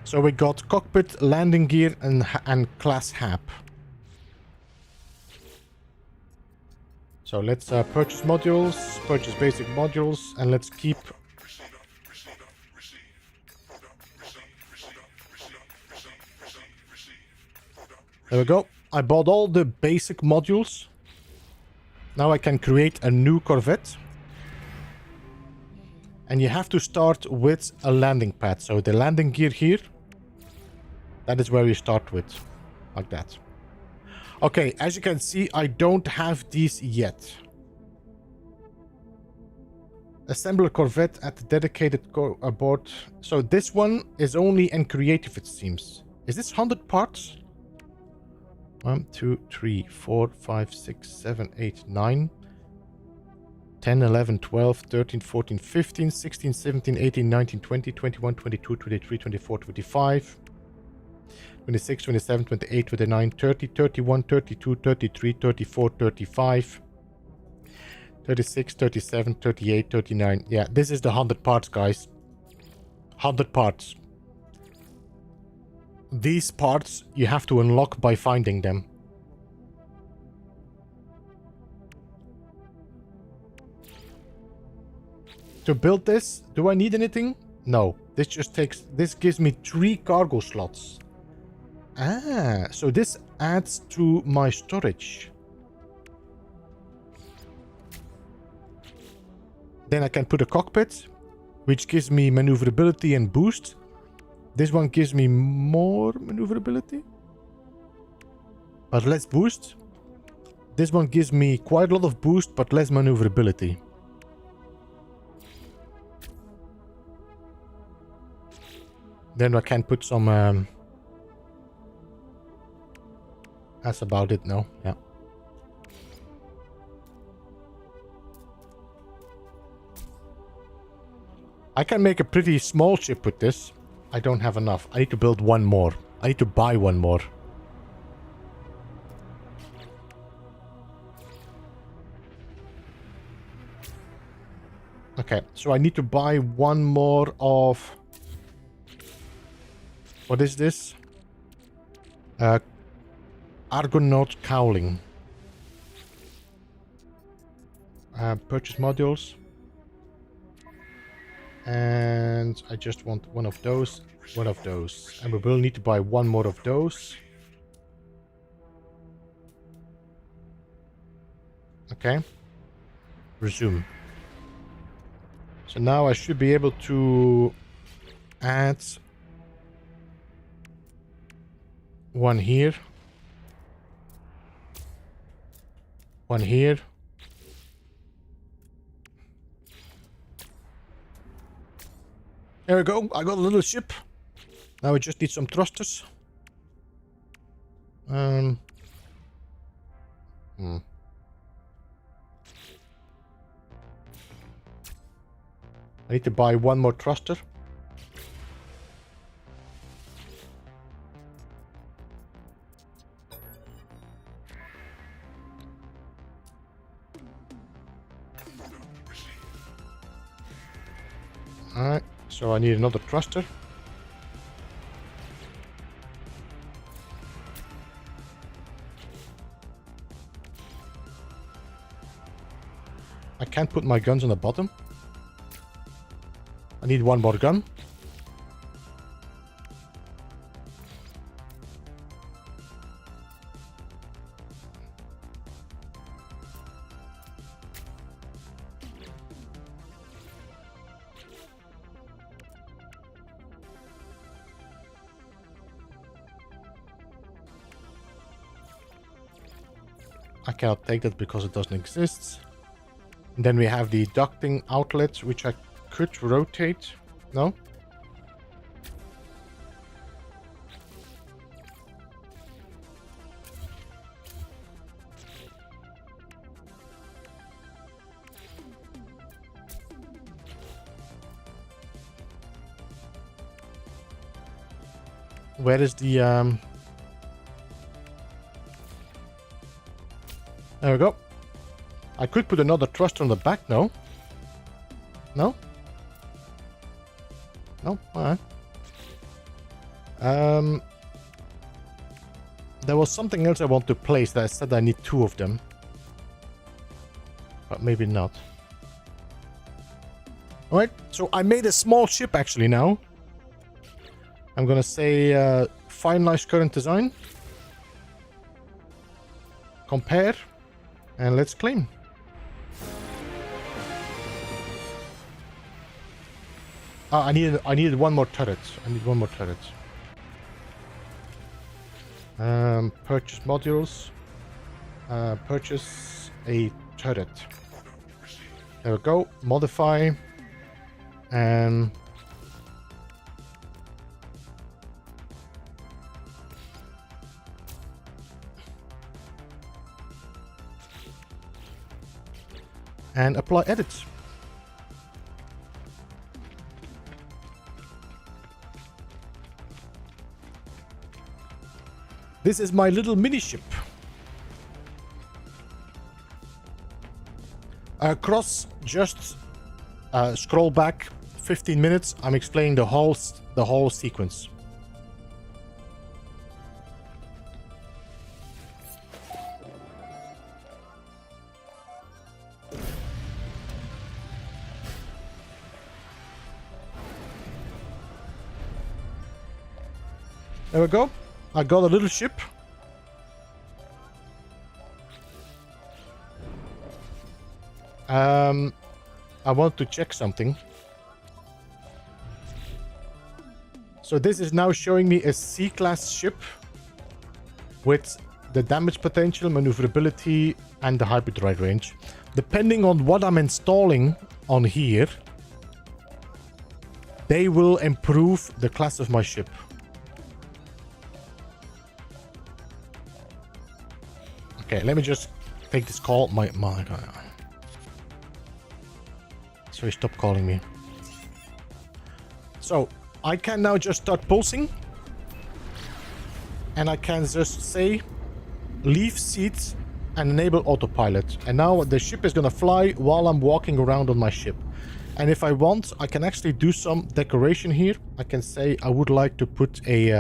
So we got cockpit, landing gear, and class HAP. So let's purchase modules, purchase basic modules, and let's keep... There we go. I bought all the basic modules. Now I can create a new Corvette. And you have to start with a landing pad. So the landing gear here, that is where you start with, like that. Okay, as you can see, I don't have these yet. Assemble a Corvette at the dedicated board. So this one is only in creative, it seems. Is this 100 parts? 1, 2, 3, 4, 5, 6, 7, 8, 9. 10, 11, 12, 13, 14, 15, 16, 17, 18, 19, 20, 21, 22, 23, 24, 25, 26, 27, 28, 29, 30, 31, 32, 33, 34, 35, 36, 37, 38, 39. Yeah, this is the 100 parts, guys. 100 parts. These parts you have to unlock by finding them. To build this, do I need anything? No. This gives me 3 cargo slots. Ah, so this adds to my storage. Then I can put a cockpit, which gives me maneuverability and boost. This one gives me more maneuverability, but less boost. This one gives me quite a lot of boost, but less maneuverability. Then I can put some... That's about it now, yeah. I can make a pretty small ship with this. I don't have enough. I need to build one more. I need to buy one more. Okay, so I need to buy one more of... What is this? Argonaut cowling. Purchase modules. And I just want one of those. One of those. And we will need to buy one more of those. Okay. Resume. So now I should be able to add one here. One here. There we go. I got a little ship. Now we just need some thrusters. I need to buy one more thruster. Alright, so I need another thruster. I can't put my guns on the bottom. I need one more gun. I cannot take that because it doesn't exist. And then we have the ducting outlets, which I could rotate. No? Where is the There we go. I could put another thruster on the back, no? No? No? Alright. There was something else I want to place that I said I need 2 of them. But maybe not. Alright, so I made a small ship actually now. I'm gonna say finalize current design. Compare. And let's claim. I needed one more turret. I need one more turret. Purchase modules. Purchase a turret. There we go. Modify. And and apply edits. This is my little mini ship. Just scroll back 15 minutes. I'm explaining the whole sequence. There we go. I got a little ship. I want to check something. So this is now showing me a C-class ship with the damage potential, maneuverability, and the hyperdrive range. Depending on what I'm installing on here, they will improve the class of my ship. Okay, let me just take this call. My God. Sorry, stop calling me. So, I can now just start pulsing. And I can just say, leave seats and enable autopilot. And now the ship is gonna fly while I'm walking around on my ship. And if I want, I can actually do some decoration here. I can say I would like to put a,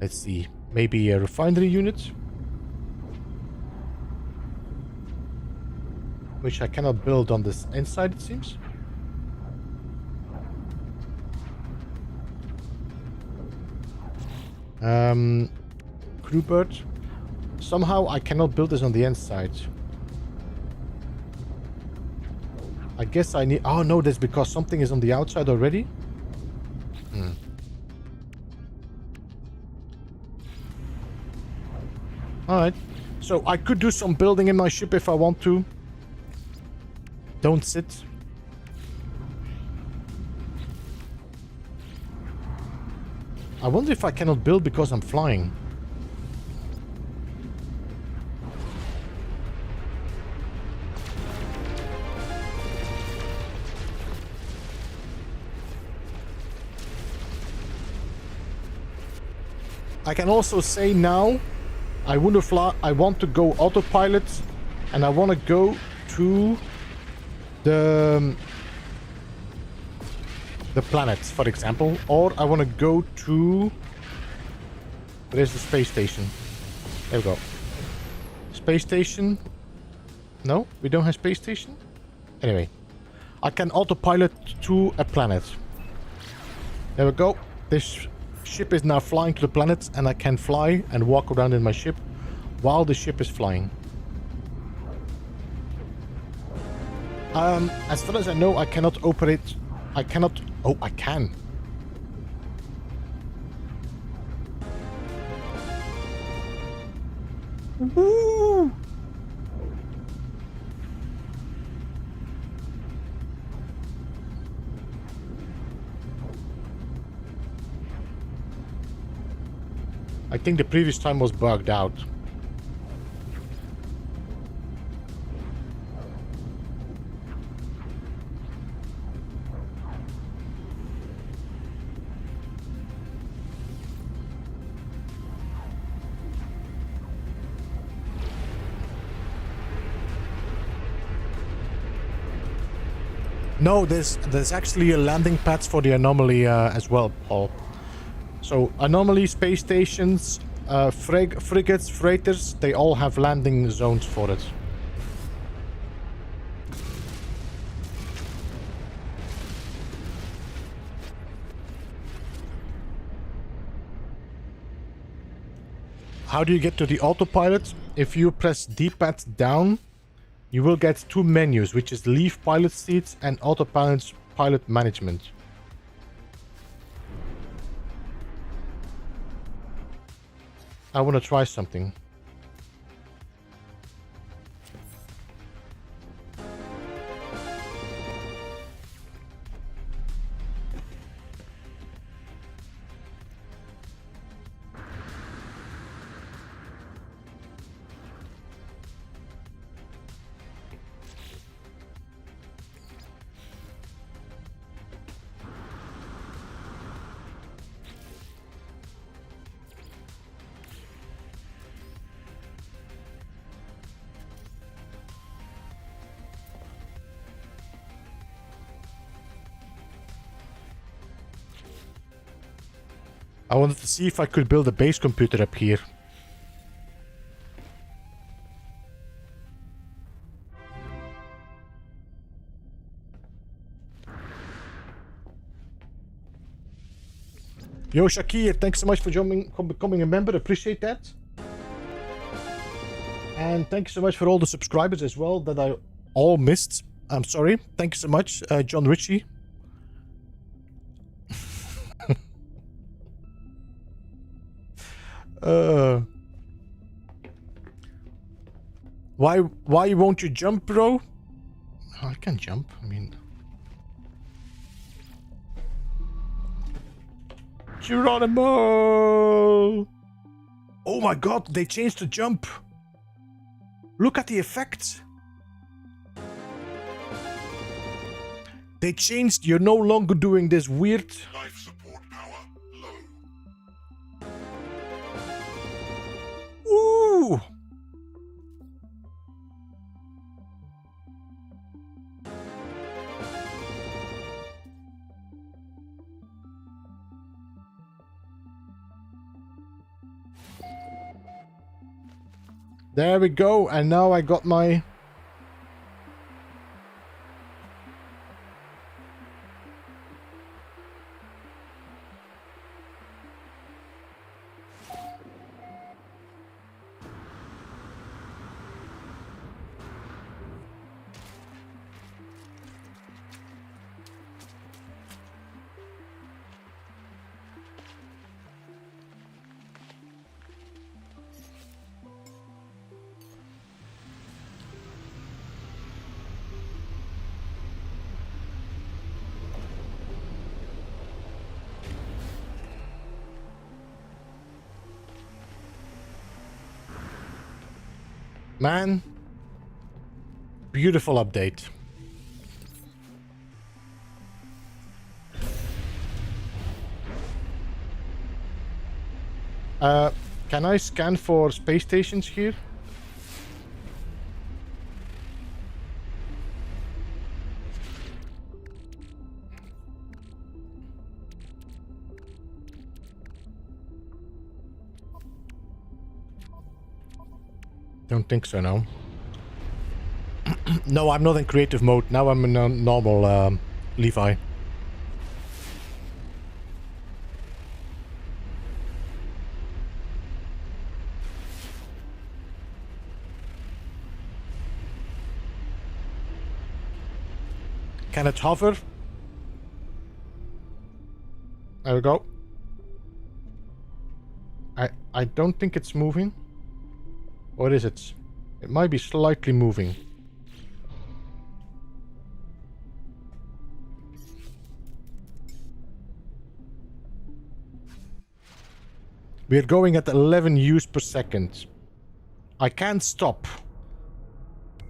let's see, maybe a refinery unit. Which I cannot build on this inside, it seems. Crewbird. Somehow I cannot build this on the inside. I guess I need... Oh no, that's because something is on the outside already. Alright. So I could do some building in my ship if I want to. Don't sit. I wonder if I cannot build because I'm flying. I can also say now I want to fly. I want to go autopilot, and I want to go to the planet, for example, or I want to go to... Where's the space station? There we go. Space station. No, we don't have space station. Anyway, I can autopilot to a planet. There we go. This ship is now flying to the planet, and I can fly and walk around in my ship while the ship is flying. As far as I know, I cannot operate... I cannot... Oh, I can. Woo! I think the previous time was bugged out. No, there's actually a landing pads for the anomaly as well, Paul. So anomaly, space stations, frigates, freighters, they all have landing zones for it. How do you get to the autopilot? If you press D-pad down, you will get two menus, which is leave pilot seats and autopilot pilot management. I want to try something. I wanted to see if I could build a base computer up here. Yo, Shakir, thanks so much for becoming a member. Appreciate that. And thanks so much for all the subscribers as well that I all missed. I'm sorry. Thank you so much, John Ritchie. Why won't you jump, bro? Oh, I can jump. I mean, Geronimo! Oh my god, they changed the jump. Look at the effects. They changed. You're no longer doing this weird. Life support power low. Ooh. There we go, and now I got my... Man, beautiful update. Can I scan for space stations here? Don't think so, no. No, I'm not in creative mode. Now I'm in a normal Levi. Can it hover? There we go. I don't think it's moving. Or is it? It might be slightly moving. We're going at 11 views per second. I can't stop.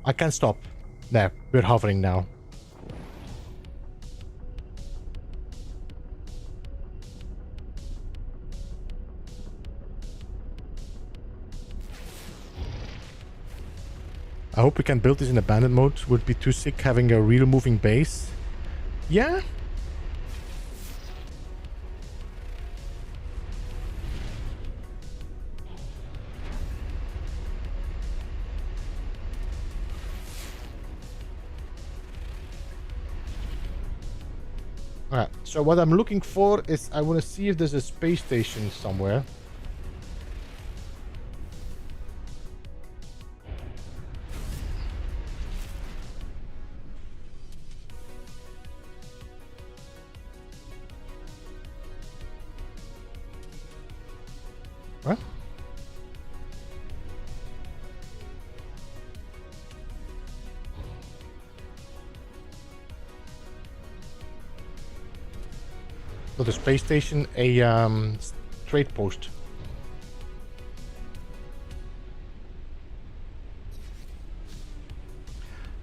I can't stop. There, we're hovering now. I hope we can build this in abandoned mode. Would be too sick having a real moving base. Yeah. Alright, so what I'm looking for is I want to see if there's a space station somewhere. What? So the space station, a trade post.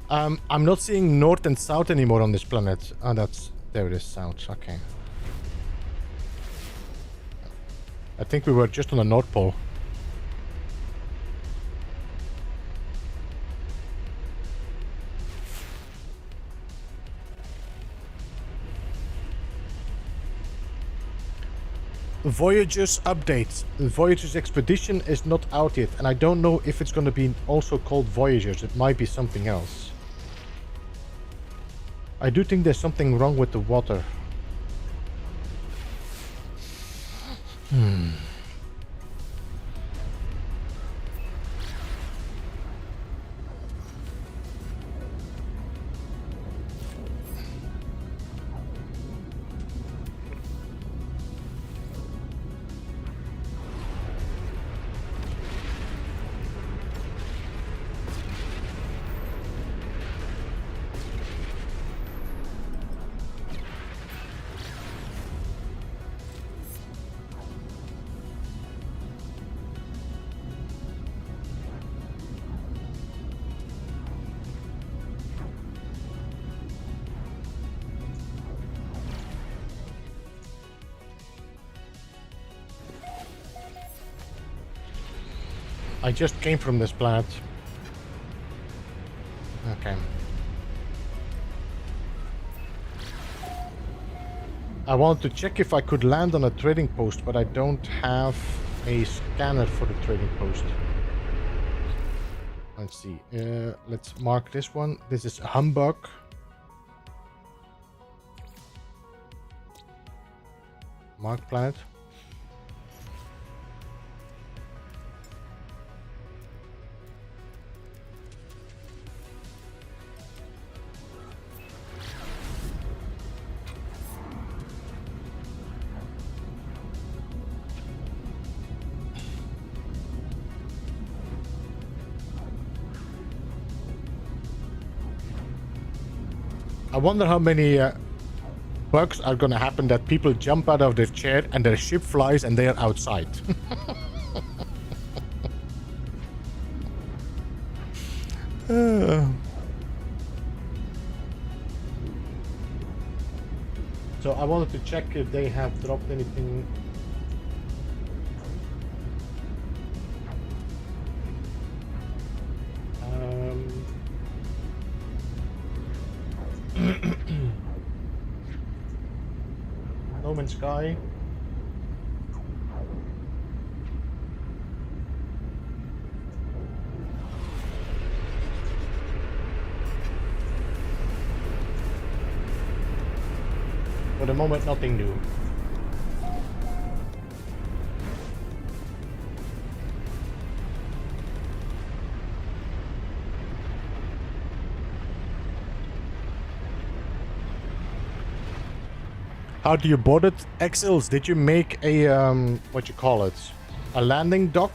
I'm not seeing north and south anymore on this planet. Oh, there it is, south. Okay. I think we were just on the North Pole. Voyagers update. Voyagers Expedition is not out yet, and I don't know if it's going to be also called Voyagers. It might be something else. I do think there's something wrong with the water. I just came from this planet. Okay. I wanted to check if I could land on a trading post, but I don't have a scanner for the trading post. Let's see. Let's mark this one. This is Humbug. Mark planet. I wonder how many bugs are gonna happen that people jump out of their chair and their ship flies and they are outside. So I wanted to check if they have dropped anything. No Man's Sky. For the moment, nothing new. How do you board it? Axels, did you make a, what you call it? A landing dock?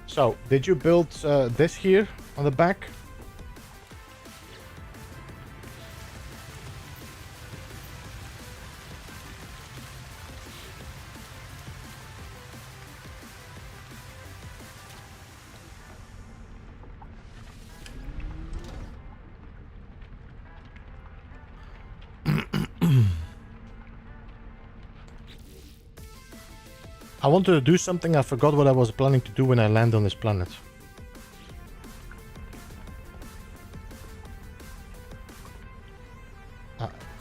So, did you build this here on the back? I wanted to do something, I forgot what I was planning to do when I land on this planet.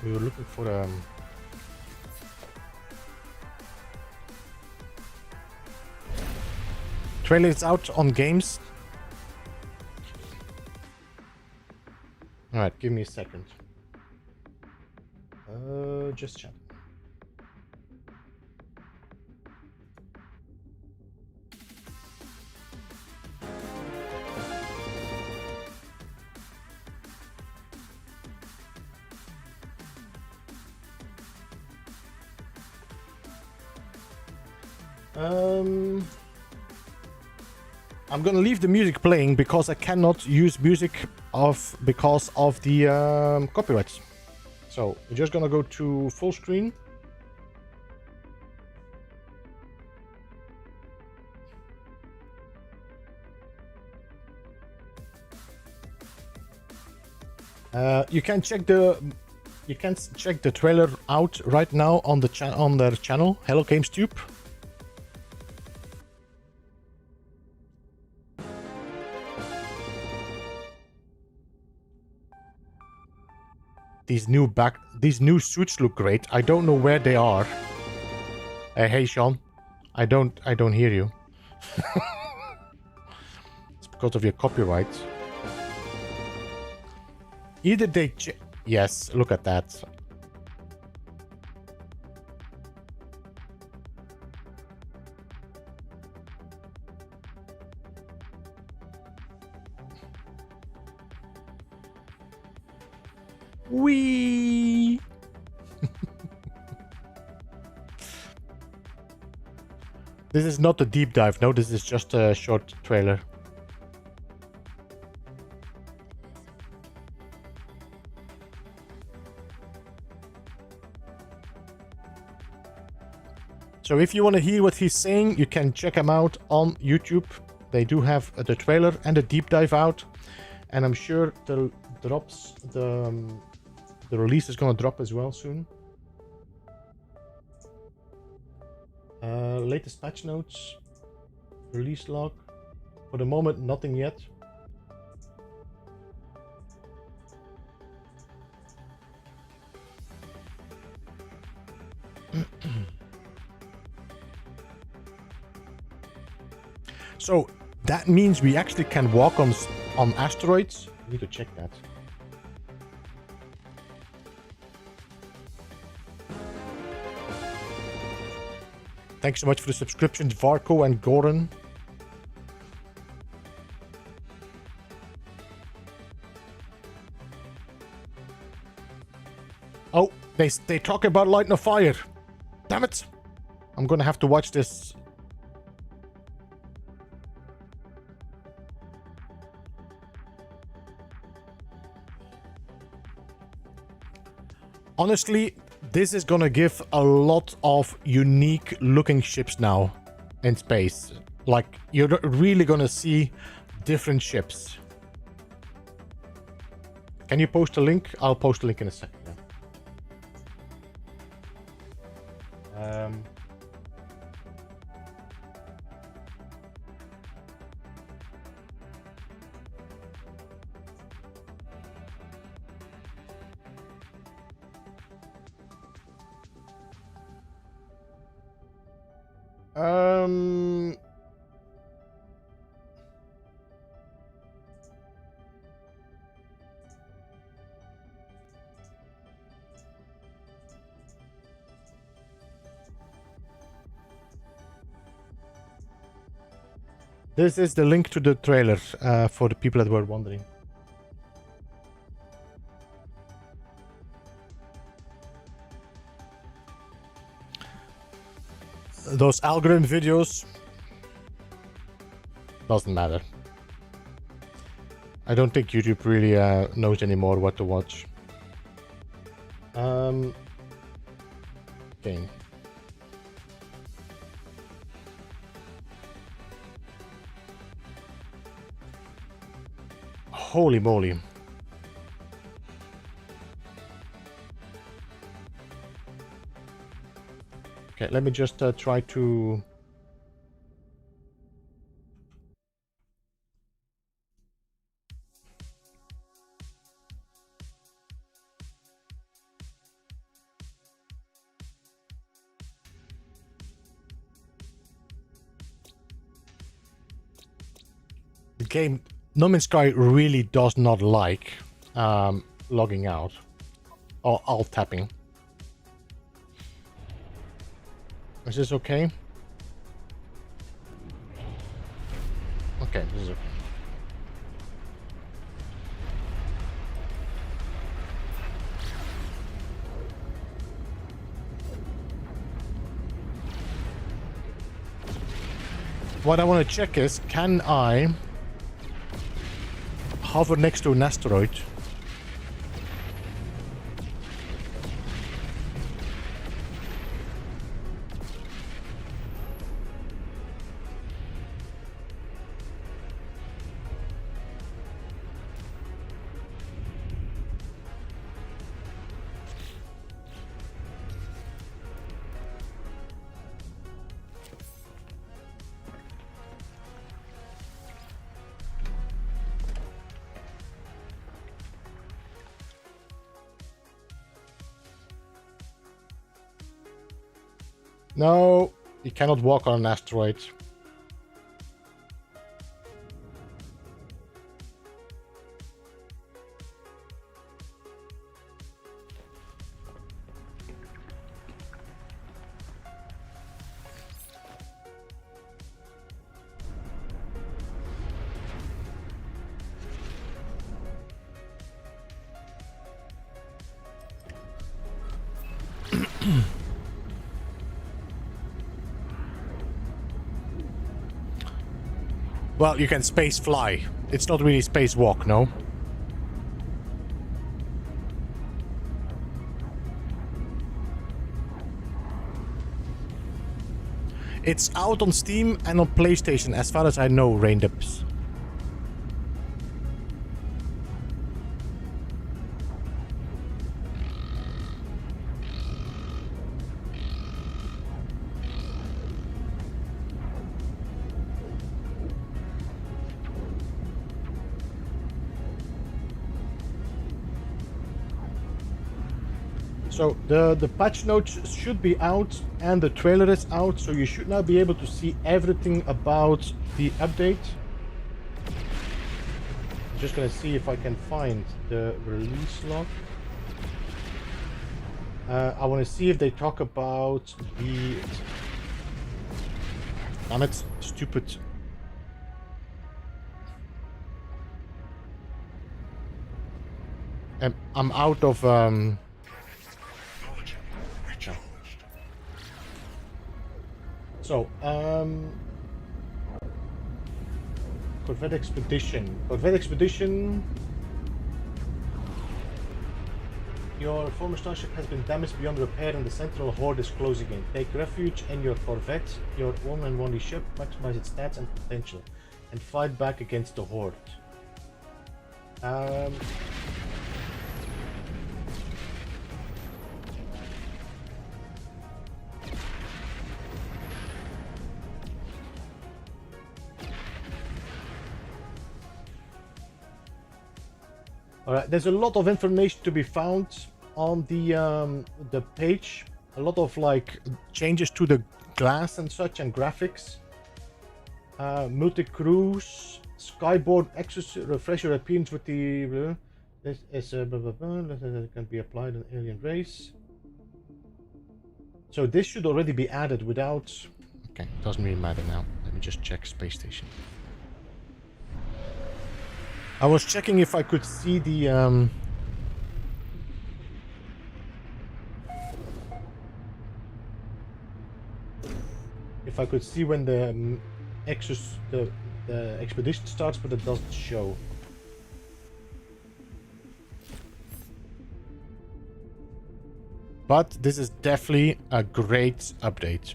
We were looking for trailer is out on games. Alright, give me a second. Just chat. I'm gonna leave the music playing because I cannot use music because of the copyrights. So we're just gonna go to full screen. You can check the trailer out right now on their channel, Hello Games Tube. these new suits look great. I don't know where they are. Hey Sean, I don't hear you. It's because of your copyright. Either they yes, look at that. Wee. This is not a deep dive. No, this is just a short trailer. So if you want to hear what he's saying, you can check him out on YouTube. They do have the trailer and a deep dive out, and I'm sure the release is gonna drop as well soon. Latest patch notes, release log. For the moment, nothing yet. So that means we actually can walk on asteroids. I need to check that. Thanks so much for the subscriptions, Varco and Goran. Oh, they talk about lighting a fire. Damn it! I'm gonna have to watch this. Honestly, this is gonna give a lot of unique looking ships now in space. Like, you're really gonna see different ships. Can you post a link? I'll post a link in a second. This is the link to the trailer for the people that were wondering. Those algorithm videos doesn't matter. I don't think YouTube really knows anymore what to watch. Okay. Holy moly. Okay, let me just try to... The game, No Man's Sky really does not like logging out or alt tapping. Is this okay? Okay, this is okay. What I want to check is, can I hover next to an asteroid? No, you cannot walk on an asteroid. Well, you can space fly. It's not really space walk, no? It's out on Steam and on PlayStation, as far as I know, Raindips. So the patch notes should be out and the trailer is out, so you should now be able to see everything about the update. Just gonna see if I can find the release log. I want to see if they talk about the... Damn it, stupid. I'm out of... So, Corvette Expedition. Corvette Expedition. Your former starship has been damaged beyond repair and the central horde is closing in. Take refuge in your Corvette, your one and only ship, maximize its stats and potential, and fight back against the horde. Alright, there's a lot of information to be found on the page. A lot of like changes to the glass and such and graphics. Multi-cruise, Skyboard access, refresh your appearance with the... this is that can be applied on alien race. So this should already be added without... Okay, doesn't really matter now. Let me just check space station. I was checking if I could see the if I could see when the the expedition starts, but it doesn't show. But this is definitely a great update.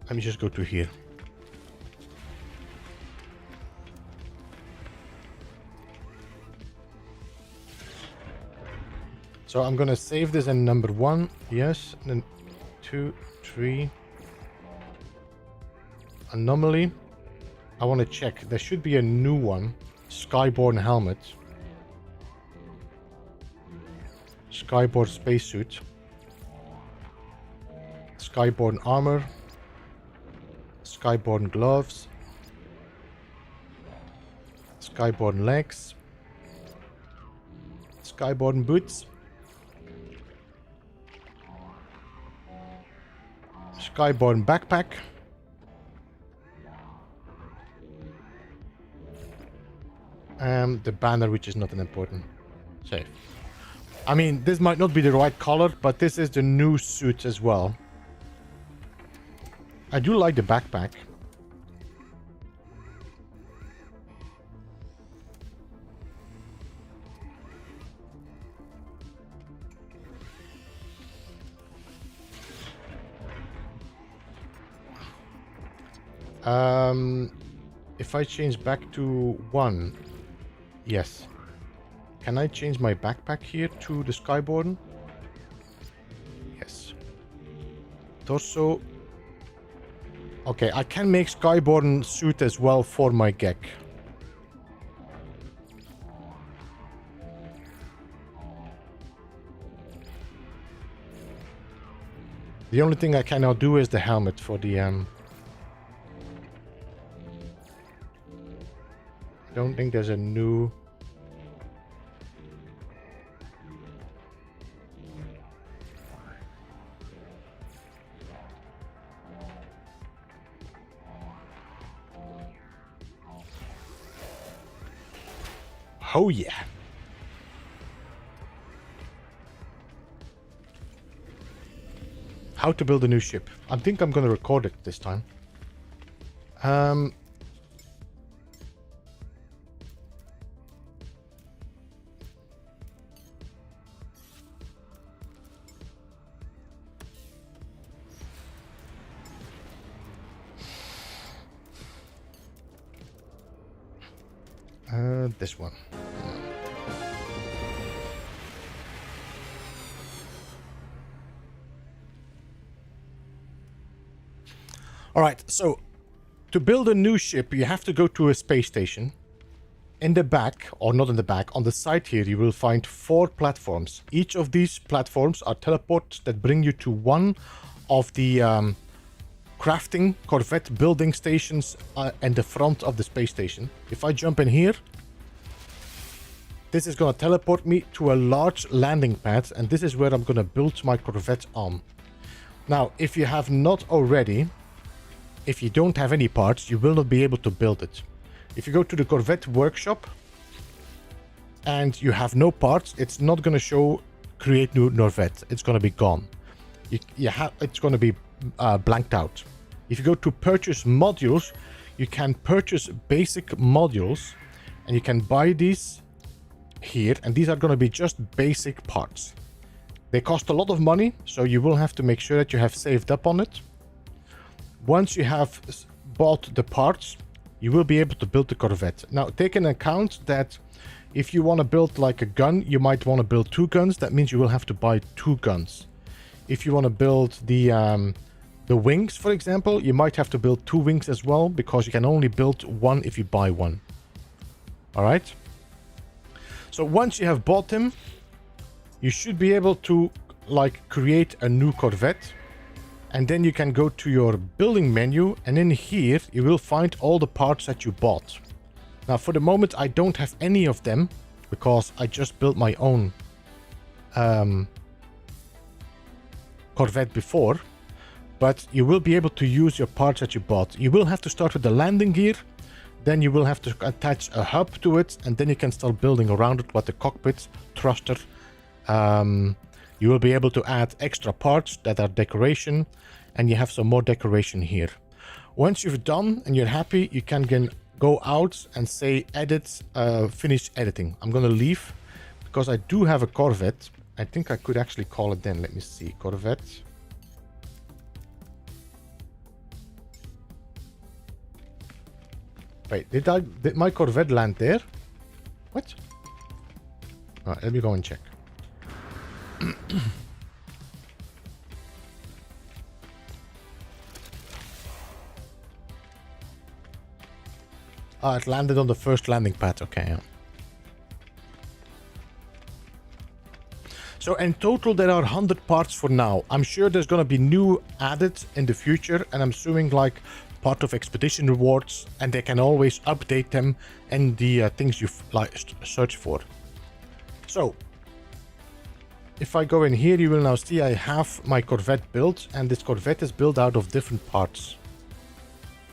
Let me just go to here. So I'm gonna save this in number 1, yes, and then 2, 3. Anomaly. I want to check. There should be a new one. Skyborne helmet. Skyborne spacesuit. Skyborne armor. Skyborne gloves. Skyborne legs. Skyborne boots. Skyborne backpack. And the banner, which is not an important save. I mean, this might not be the right color, but this is the new suit as well. I do like the backpack. If I change back to 1, yes. Can I change my backpack here to the Skyborne? Yes. Torso. Okay, I can make Skyborn suit as well for my Gek. The only thing I cannot do is the helmet for the don't think there's a new... Oh yeah. How to build a new ship. I think I'm gonna record it this time. This one. All right, so to build a new ship, you have to go to a space station. In the back, or not in the back, on the side here, you will find 4 platforms. Each of these platforms are teleports that bring you to one of the crafting Corvette building stations in the front of the space station. If I jump in here, this is going to teleport me to a large landing pad, and this is where I'm going to build my Corvette on. Now, if you have not already, if you don't have any parts, you will not be able to build it. If you go to the Corvette workshop and you have no parts, it's not going to show create new Corvette. It's going to be gone. It's going to be blanked out. If you go to purchase modules, you can purchase basic modules and you can buy these here, and these are going to be just basic parts. They cost a lot of money, so you will have to make sure that you have saved up on it. Once you have bought the parts, you will be able to build the Corvette. Now, take into account that if you want to build like a gun, you might want to build 2 guns. That means you will have to buy 2 guns. If you want to build the wings, for example, you might have to build 2 wings as well, because you can only build 1 if you buy 1. All right? So once you have bought them, you should be able to like create a new Corvette. And then you can go to your building menu, and in here you will find all the parts that you bought. Now for the moment I don't have any of them because I just built my own Corvette before, but you will be able to use your parts that you bought. You will have to start with the landing gear, then you will have to attach a hub to it, and then you can start building around it with the cockpit, thruster. You will be able to add extra parts that are decoration, and you have some more decoration here. Once you've done and you're happy, you can go out and say edit, finish editing. I'm gonna leave because I do have a Corvette. I think I could actually call it then. Let me see, Corvette. Wait, did my Corvette land there? What? All right, let me go and check. Ah, it landed on the first landing pad. Okay. Yeah. So in total there are 100 parts for now. I'm sure there's gonna be new added in the future, and I'm assuming like part of expedition rewards, and they can always update them in the things you like search for. So if I go in here, you will now see I have my Corvette built, and this Corvette is built out of different parts.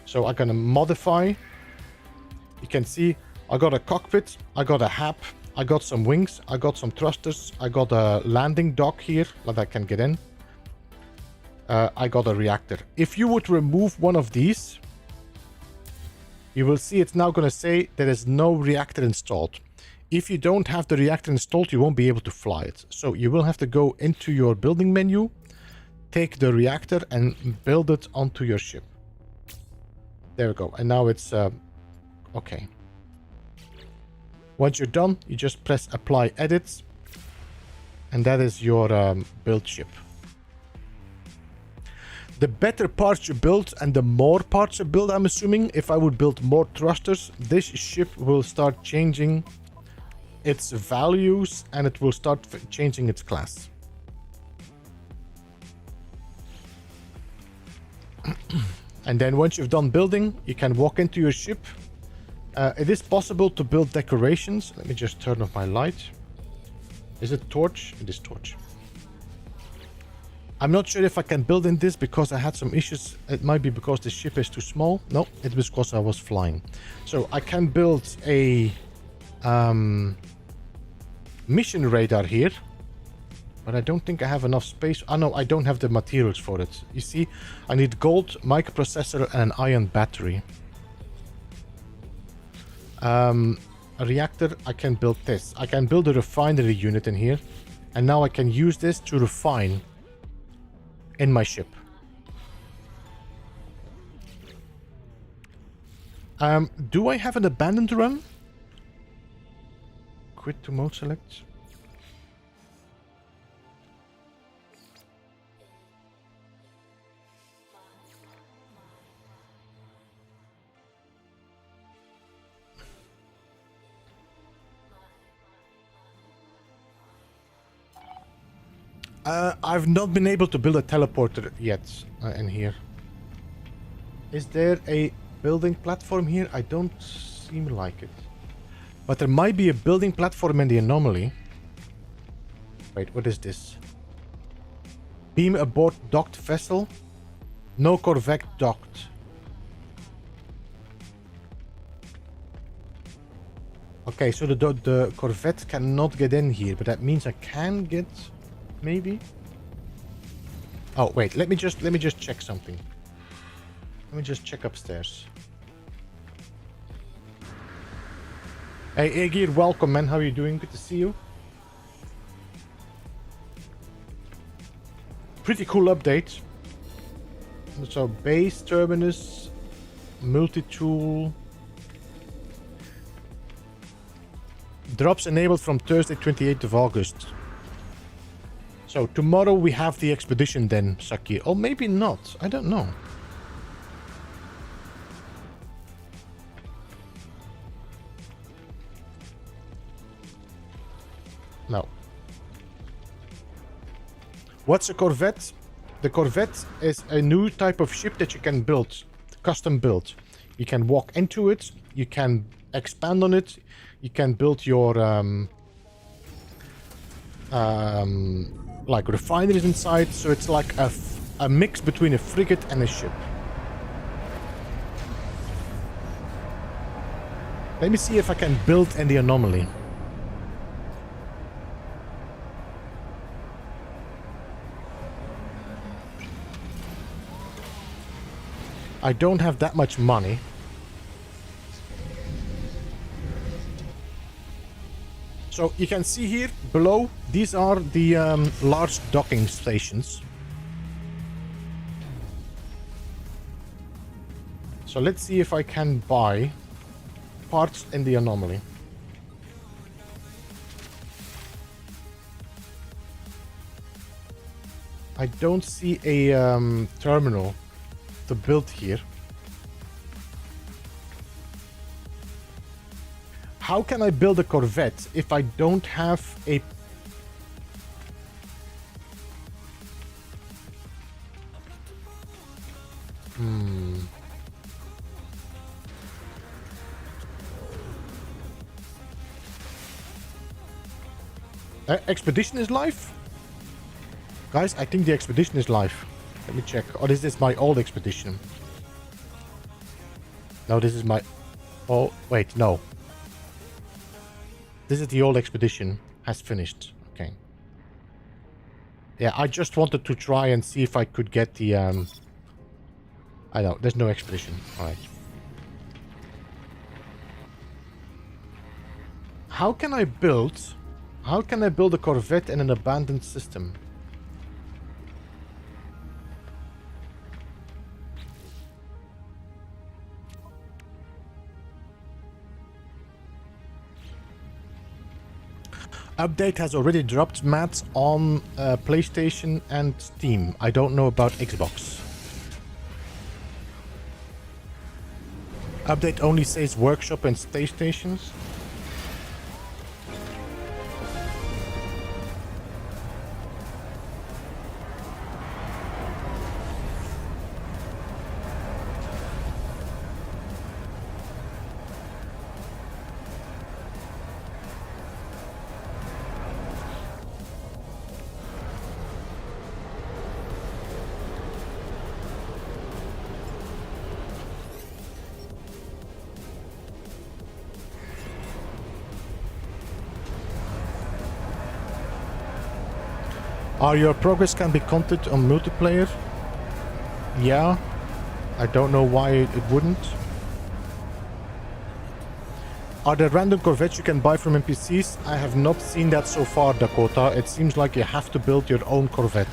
So I'm gonna modify. You can see I got a cockpit, I got a hab, I got some wings, I got some thrusters, I got a landing dock here that I can get in. I got a reactor. If you would remove one of these, you will see it's now gonna say there is no reactor installed. If you don't have the reactor installed, you won't be able to fly it. So you will have to go into your building menu, take the reactor and build it onto your ship. There we go. And now it's okay. Once you're done, you just press apply edits, and that is your build ship. The better parts you build and the more parts you build, I'm assuming, if I would build more thrusters, this ship will start changing its values and it will start changing its class. And then once you've done building, you can walk into your ship. It is possible to build decorations. Let me just turn off my light. Is it torch? It is torch. I'm not sure if I can build in this because I had some issues. It might be because the ship is too small. No, it was because I was flying. So I can build a mission radar here. But I don't think I have enough space. Oh no, I don't have the materials for it. You see, I need gold, microprocessor and an ion battery. A reactor, I can build this. I can build a refinery unit in here. And now I can use this to refine in my ship. Do I have an abandoned run? Quit to mode select. I've not been able to build a teleporter yet in here. Is there a building platform here? I don't seem like it. But there might be a building platform in the anomaly. Wait, what is this? Beam aboard docked vessel. No corvette docked. Okay, so the corvette cannot get in here, but that means I can get... Maybe. Oh wait, let me just check something. Let me just check upstairs. Hey Igir, welcome man. How are you doing? Good to see you. Pretty cool update. So base terminus, multi-tool. Drops enabled from Thursday 28th of August. So tomorrow we have the expedition then, Saki. Or maybe not. I don't know. No. What's a corvette? The corvette is a new type of ship that you can build. Custom build. You can walk into it. You can expand on it. You can build your... like refineries inside, so it's like a mix between a frigate and a ship. Let me see if I can build in the anomaly. I don't have that much money. So you can see here below, these are the large docking stations. So let's see if I can buy parts in the anomaly. I don't see a terminal to build here. How can I build a corvette if I don't have a... Expedition is live? Guys, I think the expedition is live. Let me check. Or is this my old expedition? No, this is my... Oh, wait, no. This is the old expedition. Has finished. Okay. Yeah, I just wanted to try and see if I could get the... I know, there's no expedition. Alright. How can I build... How can I build a corvette in an abandoned system? Update has already dropped, Matt, on PlayStation and Steam. I don't know about Xbox. Update only says workshop and space stations. Your progress can be counted on multiplayer. Yeah, I don't know why it wouldn't. Are there random corvettes you can buy from NPCs? I have not seen that so far, Dakota. It seems like you have to build your own corvette.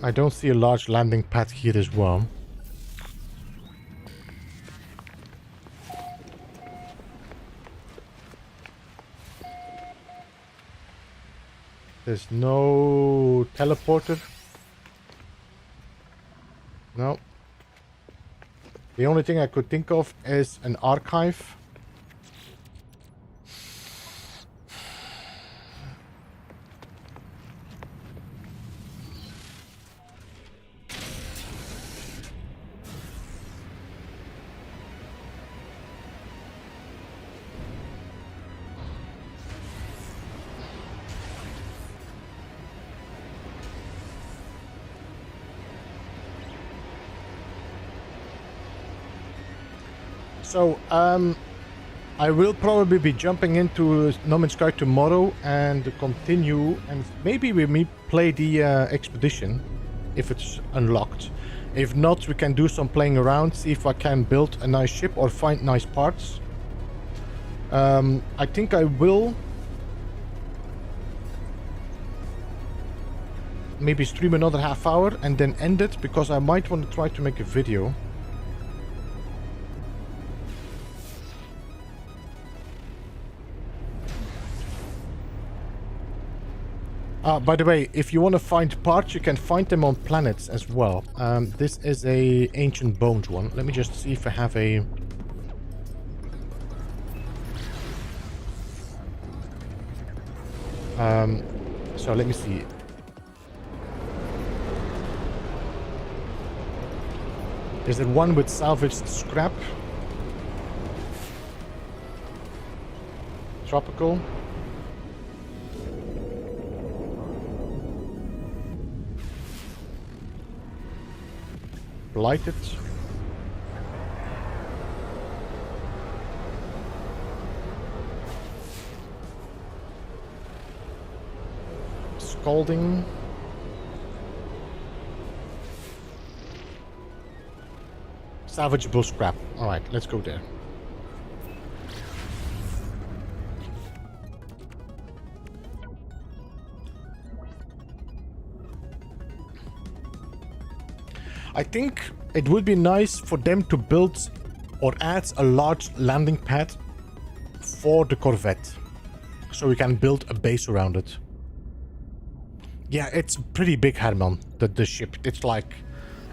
I don't see a large landing pad here as well. There's no teleporter. No. The only thing I could think of is an archive. So, I will probably be jumping into No Man's Sky tomorrow and continue, and maybe we play the expedition if it's unlocked. If not, we can do some playing around, see if I can build a nice ship or find nice parts. I think I will maybe stream another half hour and then end it, because I might want to try to make a video. By the way, if you want to find parts, you can find them on planets as well. This is a Ancient Bones one. Let me just see if I have a... so let me see. Is there one with salvaged scrap? Tropical. Blighted. Scalding. Salvageable scrap. Alright, let's go there. I think it would be nice for them to build or add a large landing pad for the Corvette, so we can build a base around it. Yeah, it's pretty big, Herman, the ship. It's like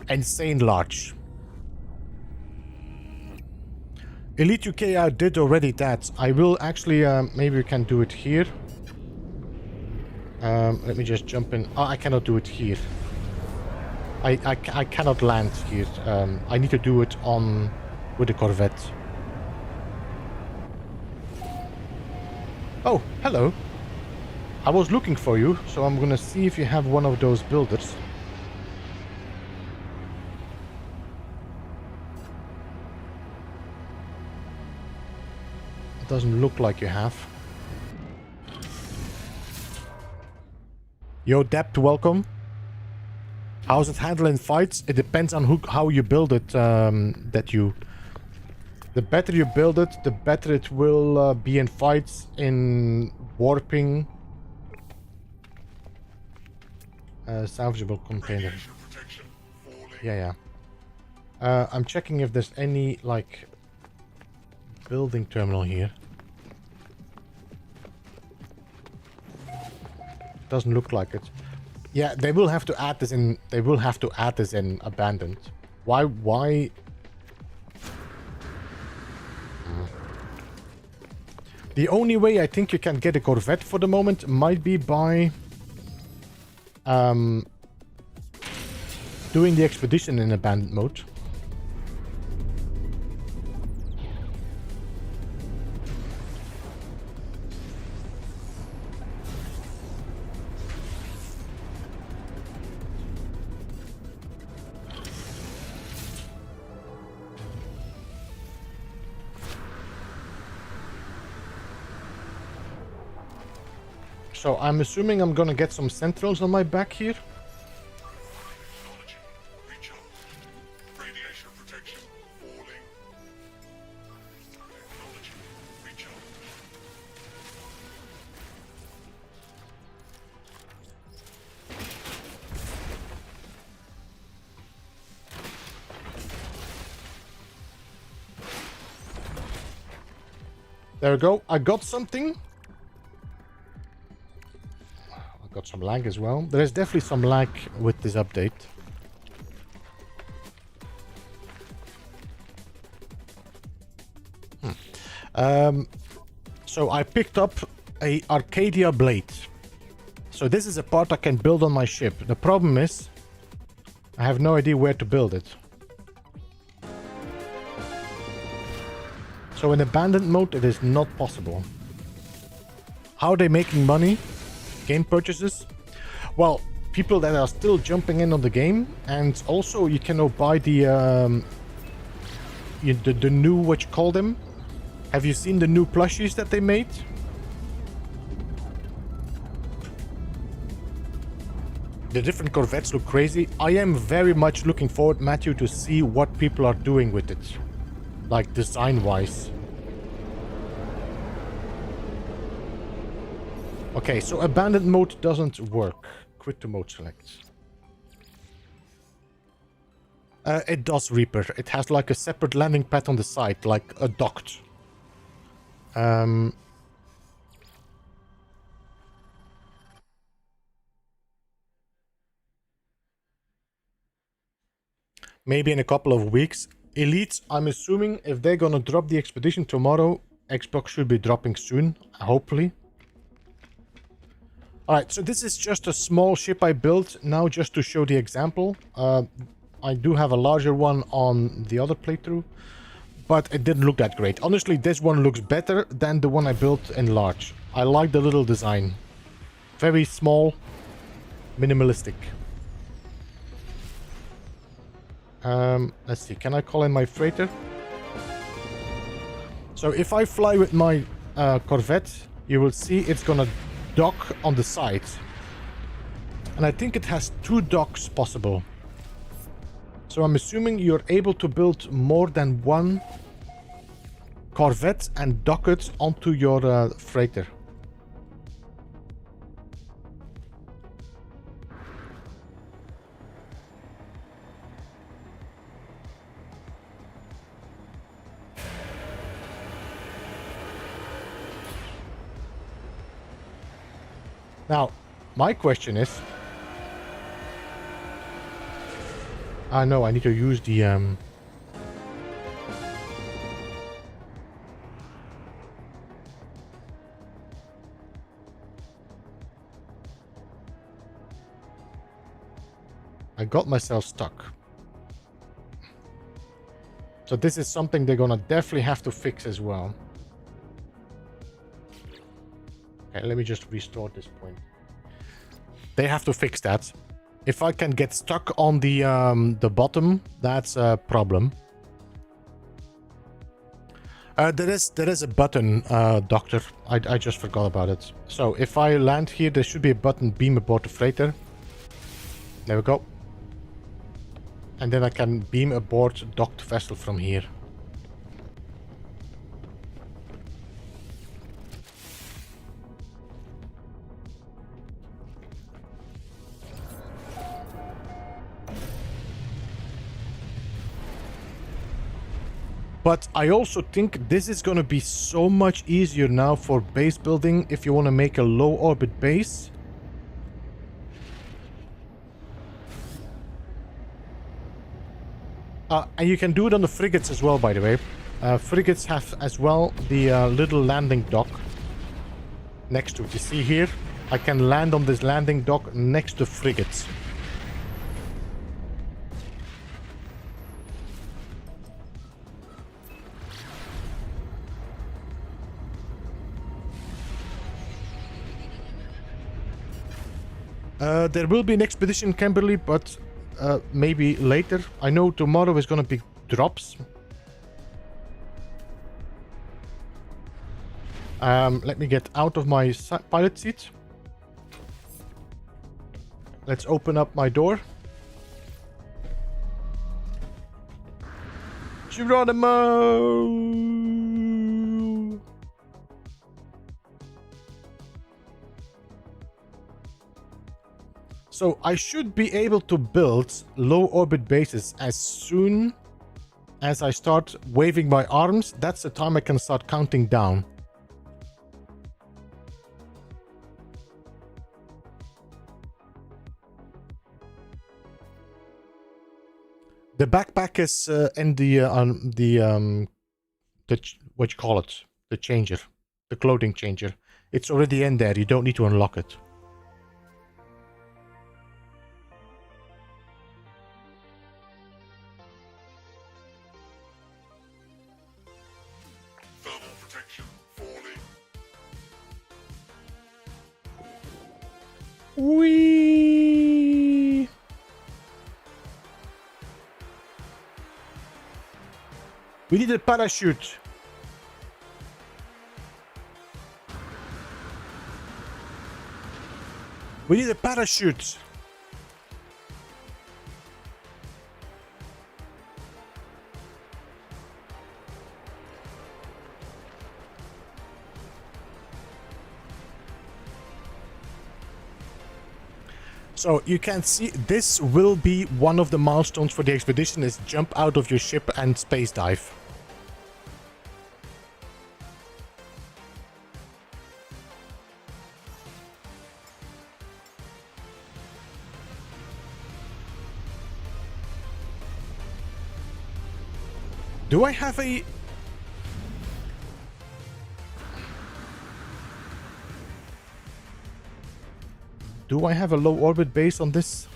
insane large. Elite UK did already that. I will actually, maybe we can do it here. Let me just jump in. Oh, I cannot do it here. I cannot land here. I need to do it on with the Corvette. Oh, hello. I was looking for you, so I'm gonna see if you have one of those builders. It doesn't look like you have. Yo, Dept, welcome. How's it handled in fights? It depends on how you build it. The better you build it, the better it will be in fights, in warping. salvageable container. Yeah. I'm checking if there's any, like, building terminal here. Doesn't look like it. Yeah, they will have to add this in. They will have to add this in abandoned. Why? The only way I think you can get a Corvette for the moment might be by doing the expedition in abandoned mode. So I'm assuming I'm gonna get some sentinels on my back here. There we go. I got something. I got some lag as well. There is definitely some lag with this update. So I picked up a Arcadia blade. So this is a part I can build on my ship. The problem is I have no idea where to build it. So in abandoned mode, it is not possible. How are they making money? Game purchases? Well, people that are still jumping in on the game, and also you can now buy the new, what you call them? Have you seen the new plushies that they made? The different Corvettes look crazy. I am very much looking forward, Matthew, to see what people are doing with it. Like, design-wise. Okay, so abandoned mode doesn't work. Quit to mode select. It does, Reaper. It has like a separate landing pad on the side, like a docked. Maybe in a couple of weeks. Elites, I'm assuming if they're gonna drop the expedition tomorrow, Xbox should be dropping soon, hopefully. Alright, so this is just a small ship I built now just to show the example. I do have a larger one on the other playthrough, but it didn't look that great. Honestly, this one looks better than the one I built in large. I like the little design. Very small, minimalistic. Let's see, can I call in my freighter? So if I fly with my Corvette, you will see it's gonna dock on the side. And I think it has 2 docks possible. So I'm assuming you're able to build more than one Corvette and dock it onto your freighter. Now, my question is... I know, I need to use the... I got myself stuck. So this is something they're gonna definitely have to fix as well. Okay, let me just restore this point. They have to fix that. If I can get stuck on the bottom, that's a problem. There is a button, Doctor. I just forgot about it. So if I land here, there should be a button, beam aboard the freighter. There we go. And then I can beam aboard docked vessel from here. But I also think this is going to be so much easier now for base building if you want to make a low orbit base. And you can do it on the frigates as well, by the way. Frigates have as well the little landing dock next to it. You see here? I can land on this landing dock next to frigates. There will be an expedition, Kimberly, but maybe later. I know tomorrow is going to be drops. Let me get out of my pilot seat. Let's open up my door. Geronimo! So I should be able to build low orbit bases as soon as I start waving my arms. That's the time I can start counting down. The backpack is in the what you call it, the changer, the clothing changer. It's already in there. You don't need to unlock it. Thermal protection falling. Whee! We need a parachute. We need a parachute. So you can see this will be one of the milestones for the expedition, is jump out of your ship and space dive. Do I have a... Do I have a low orbit base on this?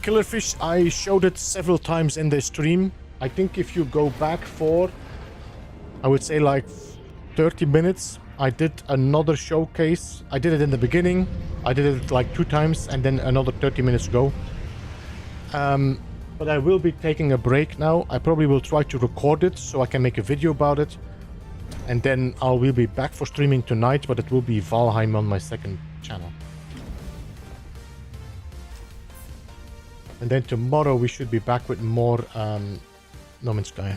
Killerfish, I showed it several times in the stream. I think if you go back for, I would say like 30 minutes, I did another showcase. I did it in the beginning. I did it like 2 times and then another 30 minutes ago. But I will be taking a break now. I probably will try to record it so I can make a video about it. And then I will be back for streaming tonight, but it will be Valheim on my second channel. And then tomorrow we should be back with more No Man's Sky.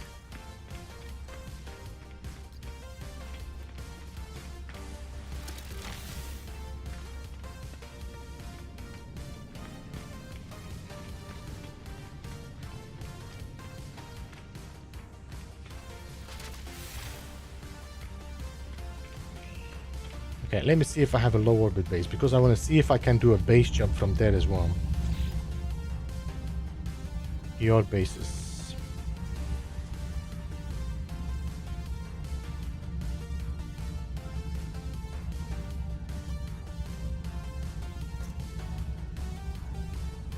Okay, let me see if I have a low orbit base, because I want to see if I can do a base jump from there as well. Your bases.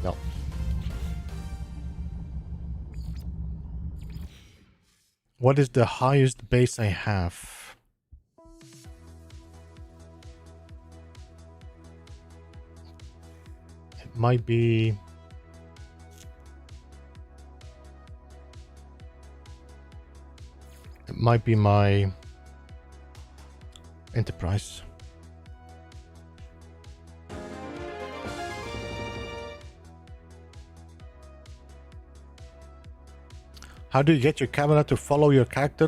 No. What is the highest base I have? It might be... It might be my Enterprise. How do you get your camera to follow your character?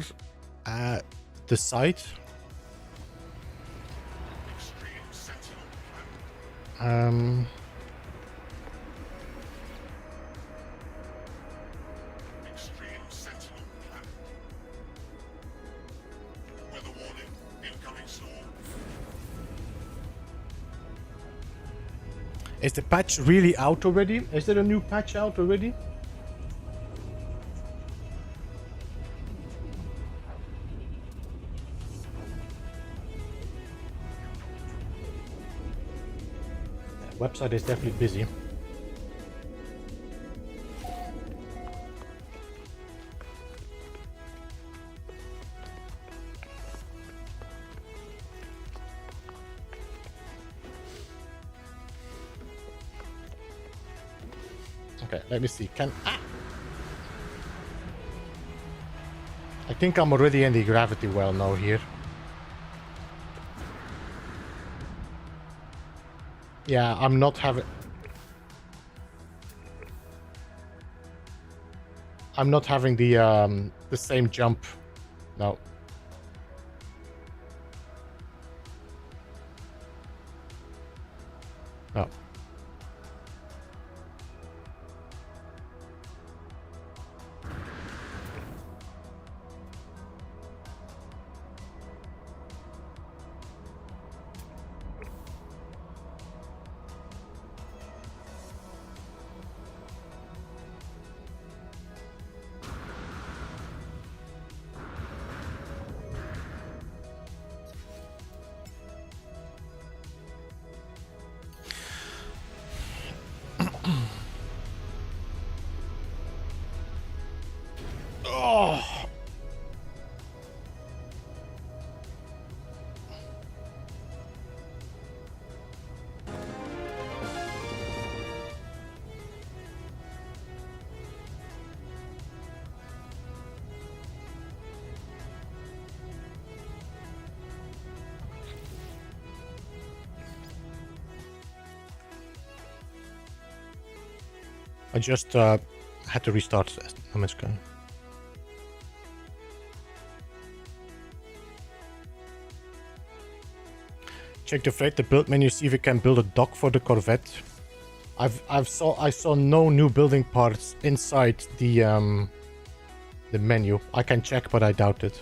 The side. Extreme sentinel plan. Extreme sentinel plan. Weather warning. Incoming storm. Is the patch really out already? Is there a new patch out already? Website is definitely busy. Okay, let me see. I think I'm already in the gravity well now here. Yeah, I'm not having the same jump. No. No. Oh. I just had to restart a minute ago. Check the freight, the build menu, see if you can build a dock for the Corvette. I saw no new building parts inside the menu. I can check, but I doubt it.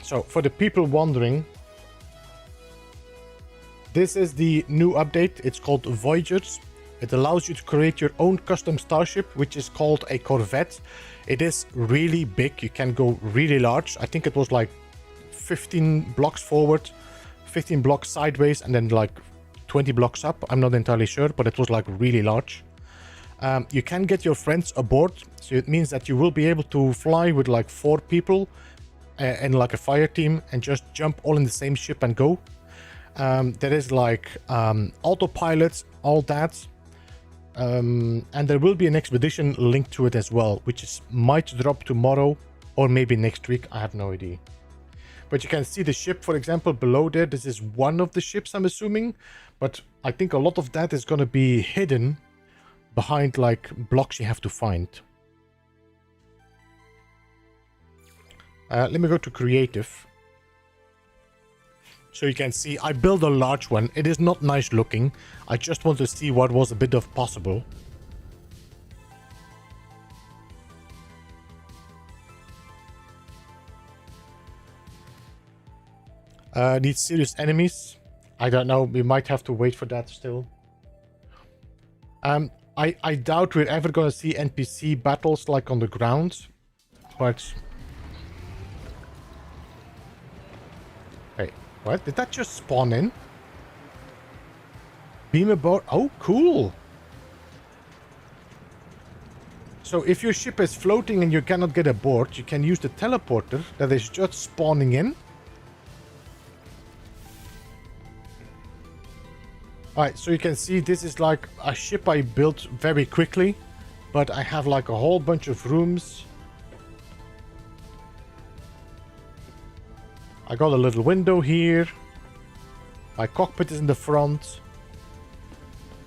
So for the people wondering, this is the new update. It's called Voyagers. It allows you to create your own custom starship, which is called a Corvette. It is really big. You can go really large. I think it was like 15 blocks forward, 15 blocks sideways, and then like 20 blocks up. I'm not entirely sure, but it was like really large. You can get your friends aboard. So it means that you will be able to fly with like 4 people and like a fire team and just jump all in the same ship and go. There is like autopilot, all that. And there will be an expedition linked to it as well, which might drop tomorrow or maybe next week. I have no idea. But you can see the ship, for example, below there. This is one of the ships, I'm assuming. But I think a lot of that is going to be hidden behind like blocks you have to find. Let me go to creative. So you can see I built a large one. It is not nice looking. I just want to see what was a bit of possible. Need serious enemies. I don't know. We might have to wait for that still. I doubt we're ever going to see NPC battles like on the ground. But... Hey, what? Did that just spawn in? Beam aboard. Oh, cool. So if your ship is floating and you cannot get aboard, you can use the teleporter that is just spawning in. Alright, so you can see this is like a ship I built very quickly, but I have like a whole bunch of rooms. I got a little window here. My cockpit is in the front.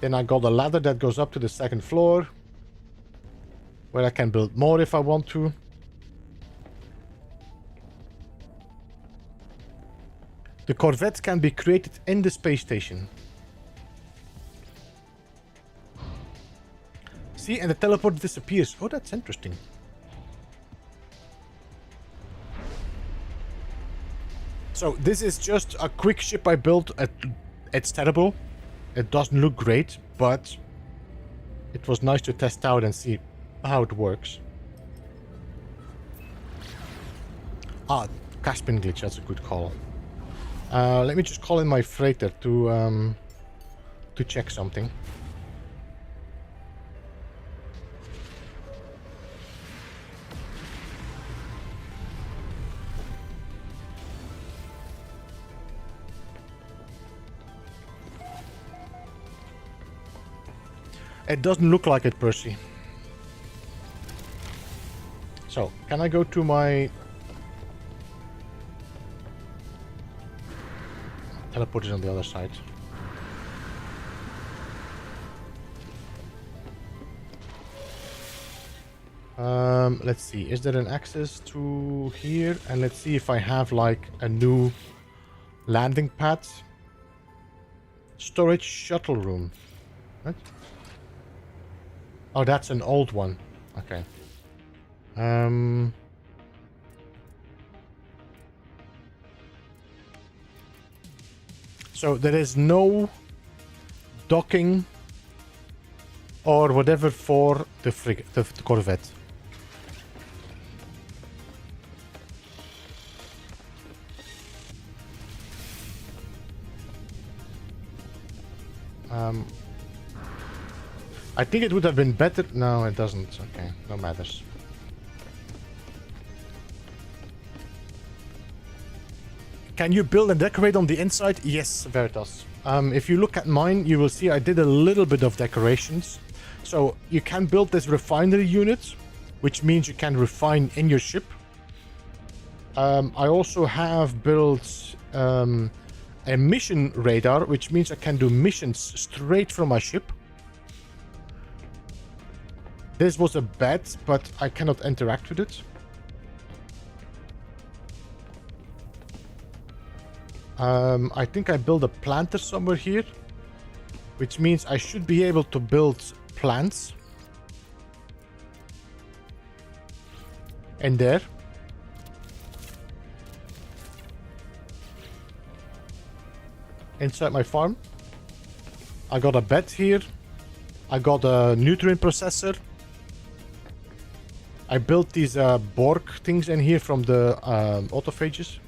Then I got a ladder that goes up to the second floor, where I can build more if I want to. The Corvette can be created in the space station. See, and the teleport disappears. Oh, that's interesting. So this is just a quick ship I built. It's terrible. It doesn't look great, but it was nice to test out and see how it works. Ah, Caspian glitch, that's a good call. Let me just call in my freighter to check something. It doesn't look like it, Percy. So, can I go to my... Teleport is on the other side. Let's see. Is there an access to here? And let's see if I have like a new landing pad. Storage shuttle room. What? Oh, that's an old one. Okay. So there is no docking or whatever for the the Corvette. I think it would have been better. No, it doesn't. Okay, no matters. Can you build and decorate on the inside? Yes, Veritas. If you look at mine, you will see I did a little bit of decorations. So you can build this refinery unit, which means you can refine in your ship. I also have built a mission radar, which means I can do missions straight from my ship. This was a bet, but I cannot interact with it. I think I built a planter somewhere here, which means I should be able to build plants in there. Inside my farm. I got a bed here. I got a nutrient processor. I built these Borg things in here from the autophages.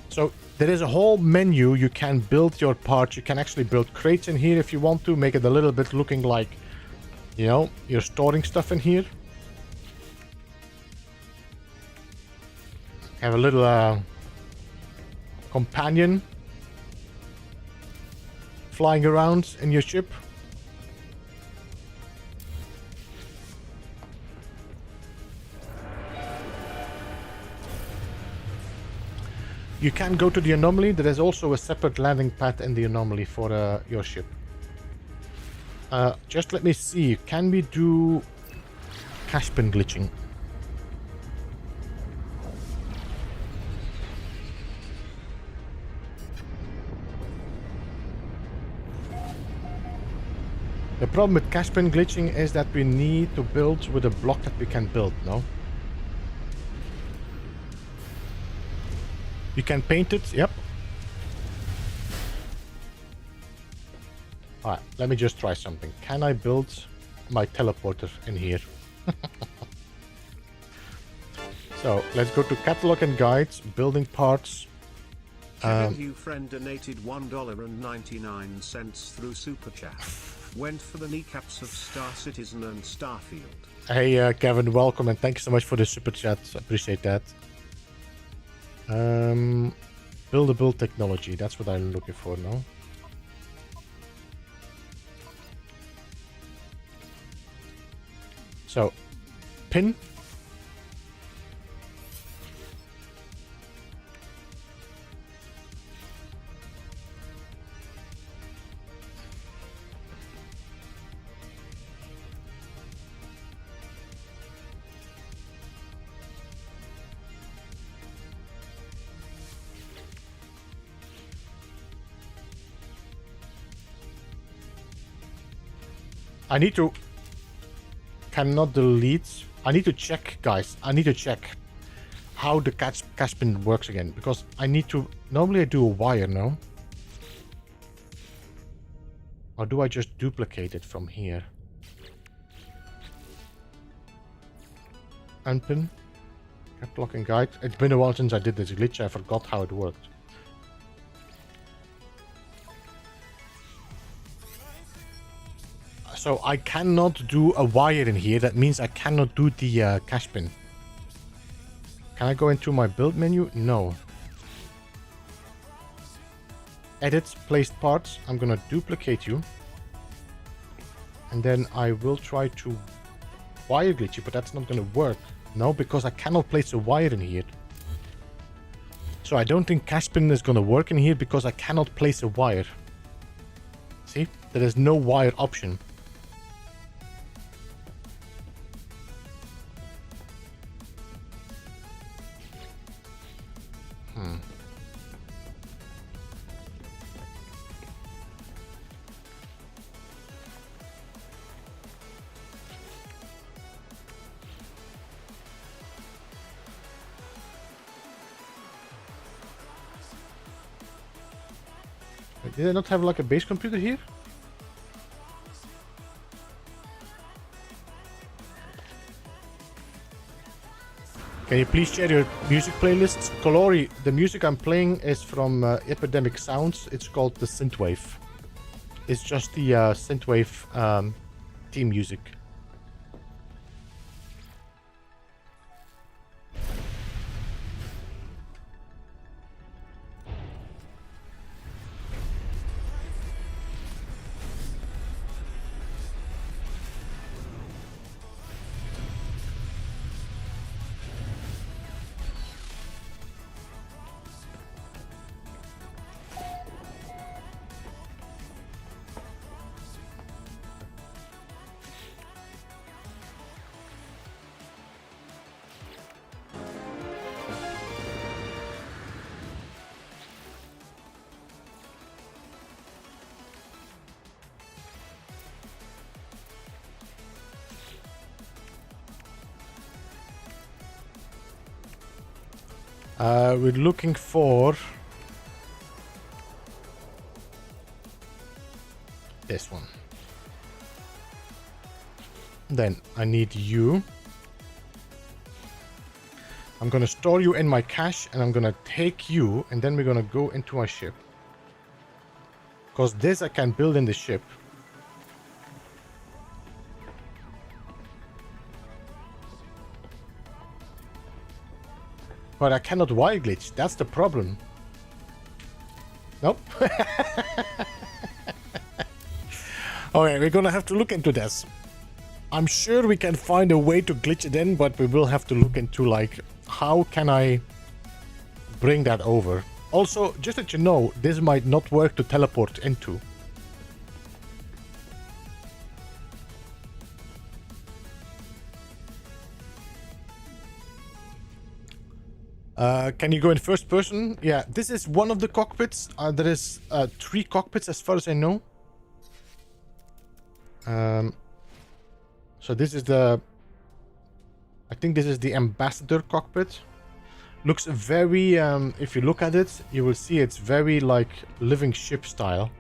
So there is a whole menu. You can build your parts. You can actually build crates in here if you want to. Make it a little bit looking like, you know, you're storing stuff in here. Have a little companion flying around in your ship. You can go to the anomaly. There is also a separate landing pad in the anomaly for your ship. Just let me see. Can we do Caspian glitching? The problem with Caspian glitching is that we need to build with a block that we can build, no? You can paint it, yep. Alright, let me just try something. Can I build my teleporter in here? So, let's go to catalog and guides, building parts. Kevin Hugh friend donated $1.99 through Super Chat. Went for the kneecaps of Star Citizen and Starfield. Hey Kevin, welcome and thank you so much for the super chat. Appreciate that. Buildable technology, that's what I'm looking for now. So, pin. I need to... Cannot delete. I need to check, guys. I need to check how the cash pin works again. Because I need to... Normally I do a wire, no? Or do I just duplicate it from here? Unpin. Cap lock and guide. It's been a while since I did this glitch. I forgot how it worked. So I cannot do a wire in here. That means I cannot do the cash pin. Can I go into my build menu? No. Edit placed parts. I'm gonna duplicate you. And then I will try to wire glitch you, but that's not gonna work. No, because I cannot place a wire in here. So I don't think cash pin is gonna work in here because I cannot place a wire. See? There is no wire option. Did I not have like a base computer here? Can you please share your music playlists? Colori, the music I'm playing is from Epidemic Sounds. It's called the Synthwave. It's just the Synthwave theme music. We're looking for this one. Then I need you. I'm gonna store you in my cache and I'm gonna take you and then we're gonna go into my ship. Because this I can build in the ship. But I cannot wire glitch. That's the problem. Nope. Alright, we're gonna have to look into this. I'm sure we can find a way to glitch it in, but we will have to look into like how can I bring that over. Also, just that you know, this might not work to teleport into. Can you go in first person? Yeah, this is one of the cockpits. There is 3 cockpits as far as I know. So this is the... I think this is the ambassador cockpit. Looks very... if you look at it, you will see it's very like living ship style.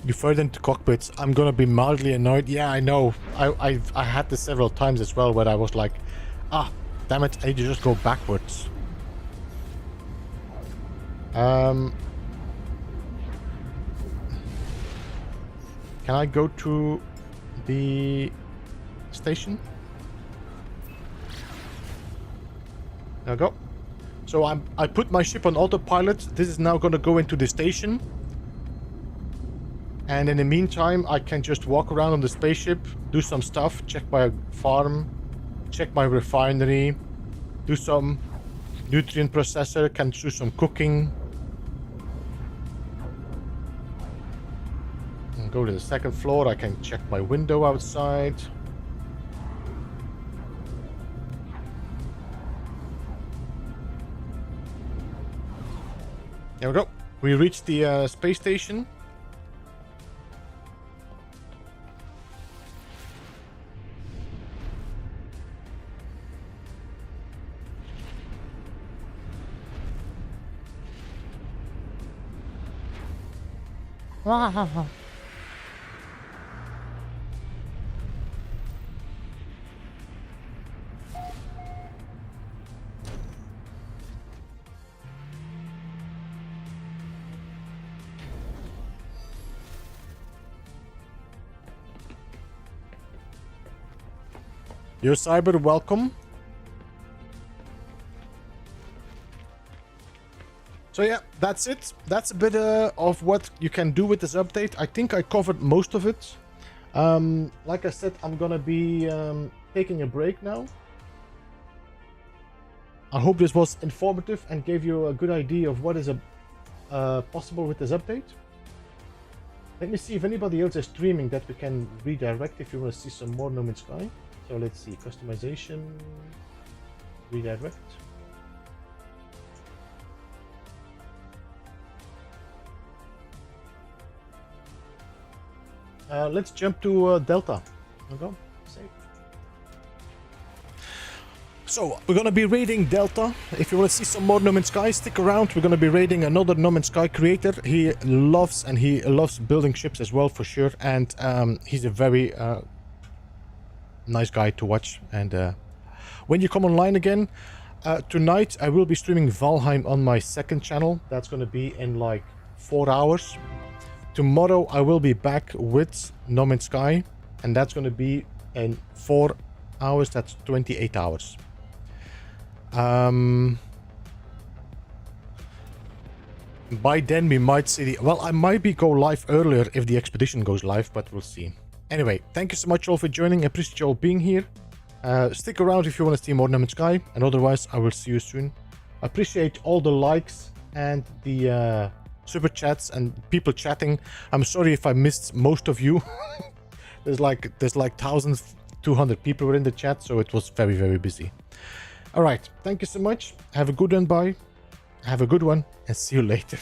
You further into cockpits, I'm gonna be mildly annoyed. Yeah, I know. I had this several times as well where I was like, ah, damn it, I need to just go backwards. Can I go to the station? There we go. So I put my ship on autopilot. This is now gonna go into the station. And in the meantime, I can just walk around on the spaceship, do some stuff, check my farm, check my refinery, do some nutrient processor, can do some cooking. There we go to the second floor. I can check my window outside. There we go. We reached the space station. Yo, Cyber, welcome. So yeah, that's it. That's a bit of what you can do with this update. I think I covered most of it. Like I said, I'm gonna be taking a break now. I hope this was informative and gave you a good idea of what is possible with this update. Let me see if anybody else is streaming that we can redirect if you want to see some more No Man's Sky. So let's see, customization, redirect. Let's jump to Delta. Okay, save. So we're gonna be raiding Delta. If you want to see some more No Man's Sky, stick around. We're gonna be raiding another No Man's Sky creator. He loves building ships as well, for sure. And he's a very nice guy to watch. And when you come online again tonight, I will be streaming Valheim on my second channel. That's gonna be in like 4 hours. Tomorrow I will be back with No Man's Sky, and that's going to be in 4 hours. That's 28 hours. By then we might see the... Well, I might go live earlier if the expedition goes live, but we'll see. Anyway, thank you so much all for joining. I appreciate you all being here. Stick around if you want to see more No Man's Sky, and otherwise I will see you soon. I appreciate all the likes and the... super chats and people chatting. I'm sorry if I missed most of you. there's like 1,200 people were in the chat, so it was very, very busy. All right, thank you so much. Have a good one. Bye. Have a good one, and see you later.